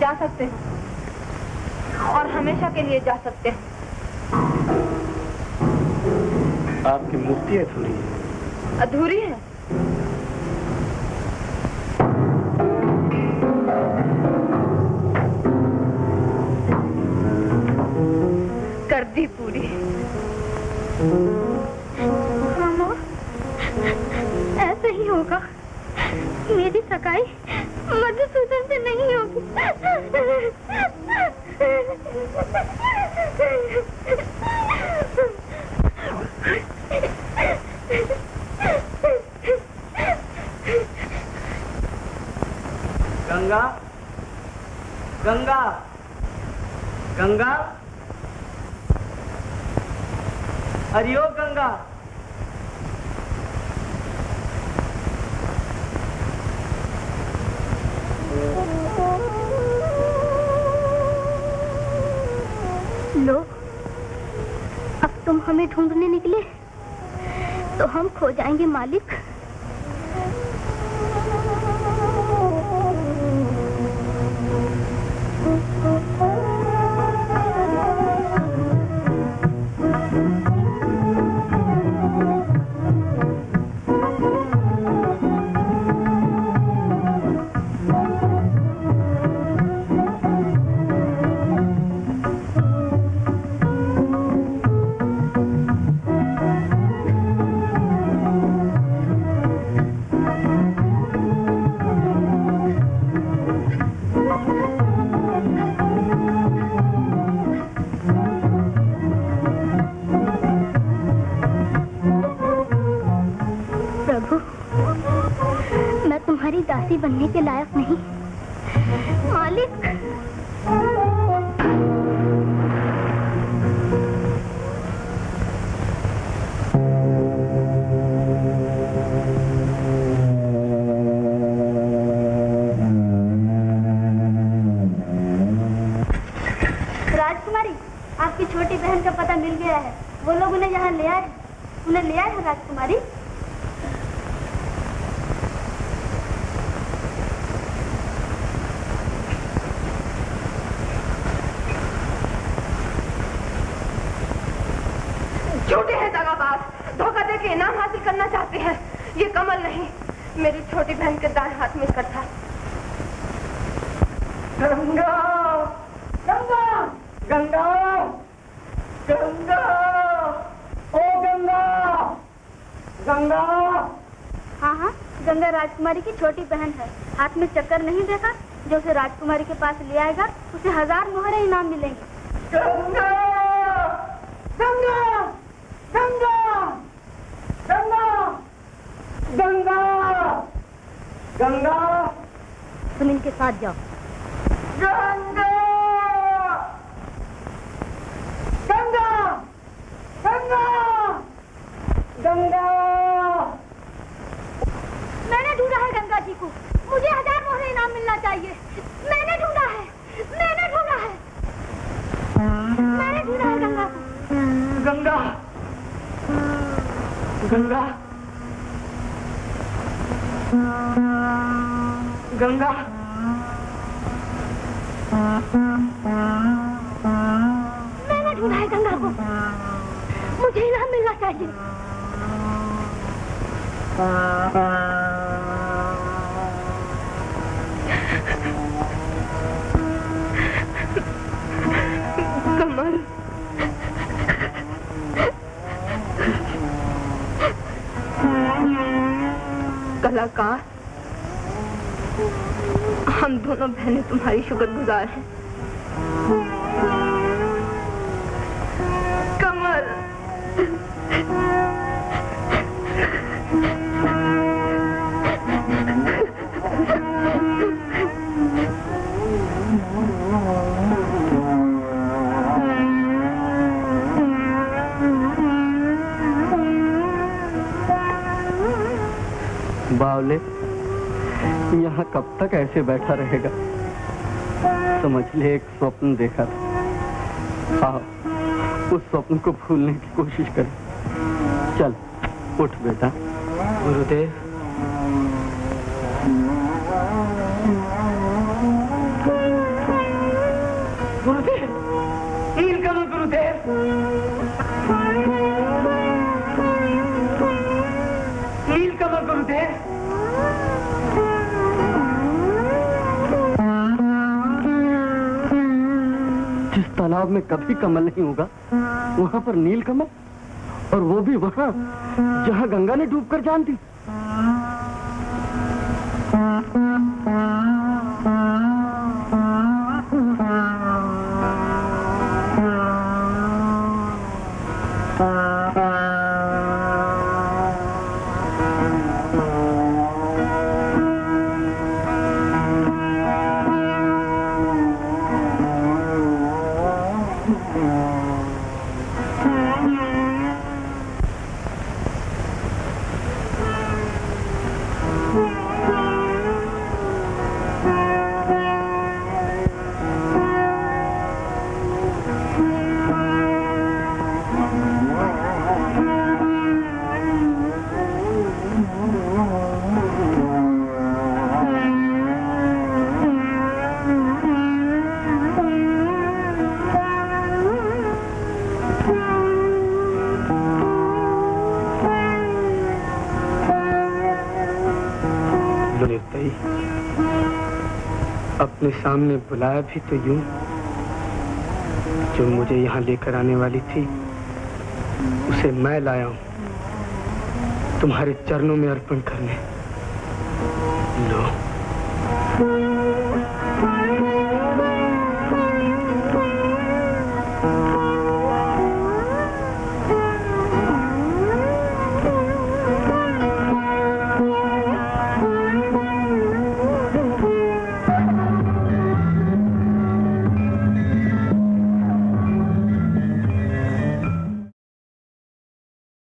जा सकते हैं और हमेशा के लिए जा सकते हैं। आपकी मुक्ति अधूरी है। अधूरी है? कर दी पूरी। मामा, ऐसा ही होगा। मेरी सगाई मधुसूदन से नहीं होगी। गंगा, गंगा, गंगा, हरिओ गंगा। लो, अब तुम हमें ढूंढने निकले तो हम खो जाएंगे मालिक। दासी बनने के लायक नहीं मालिक। राजकुमारी, आपकी छोटी बहन का पता मिल गया है। वो लोग उन्हें यहाँ ले आए। उन्हें ले आए हैं राजकुमारी। झूठे हैं दगाबाज, धोखा देके इनाम हासिल करना चाहते हैं। ये कमल नहीं, मेरी छोटी बहन के दाएं हाथ में कट्टा। गंगा, गंगा, गंगा, गंगा, ओ गंगा, गंगा। हाँ हाँ, गंगा राजकुमारी की छोटी बहन है। हाथ में चक्कर नहीं देखा? जो उसे राजकुमारी के पास ले आएगा उसे 1000 मोहरे इनाम मिलेंगे। गंगा, गंगा, गंगा, गंगा, गंगा, गंगा। तुम इनके साथ जाओ। गंगा, गंगा, गंगा, गंगा। मैंने ढूंढा है गंगा जी को। मुझे 1000 मोहरे इनाम मिलना चाहिए। मैंने ढूंढा है, मैंने ढूंढा है, मैंने ढूंढा है गंगा को। गंगा, गंगा, गंगा, मैंने ढूंढा है गंगा को। मुझे इनाम मिलना चाहिए। कमल, कलाकार, हम दोनों बहनें तुम्हारी शुक्रगुजार हैं। कमल, बावले, यहाँ कब तक ऐसे बैठा रहेगा? समझ ले एक स्वप्न देखा था। आओ उस स्वप्न को भूलने की कोशिश करें। चल उठ बेटा। गुरुदेव, गुरुदेव, नीलकमल गुरुदेव, नीलकमल गुरुदेव। जिस तालाब में कभी कमल नहीं होगा, वहाँ पर नीलकमल, और वो भी वहाँ जहाँ गंगा ने डूबकर जान दी। निर्दयी, अपने सामने बुलाया भी तो यूं, जो मुझे यहाँ लेकर आने वाली थी उसे मैं लाया हूँ तुम्हारे चरणों में अर्पण करने। लो।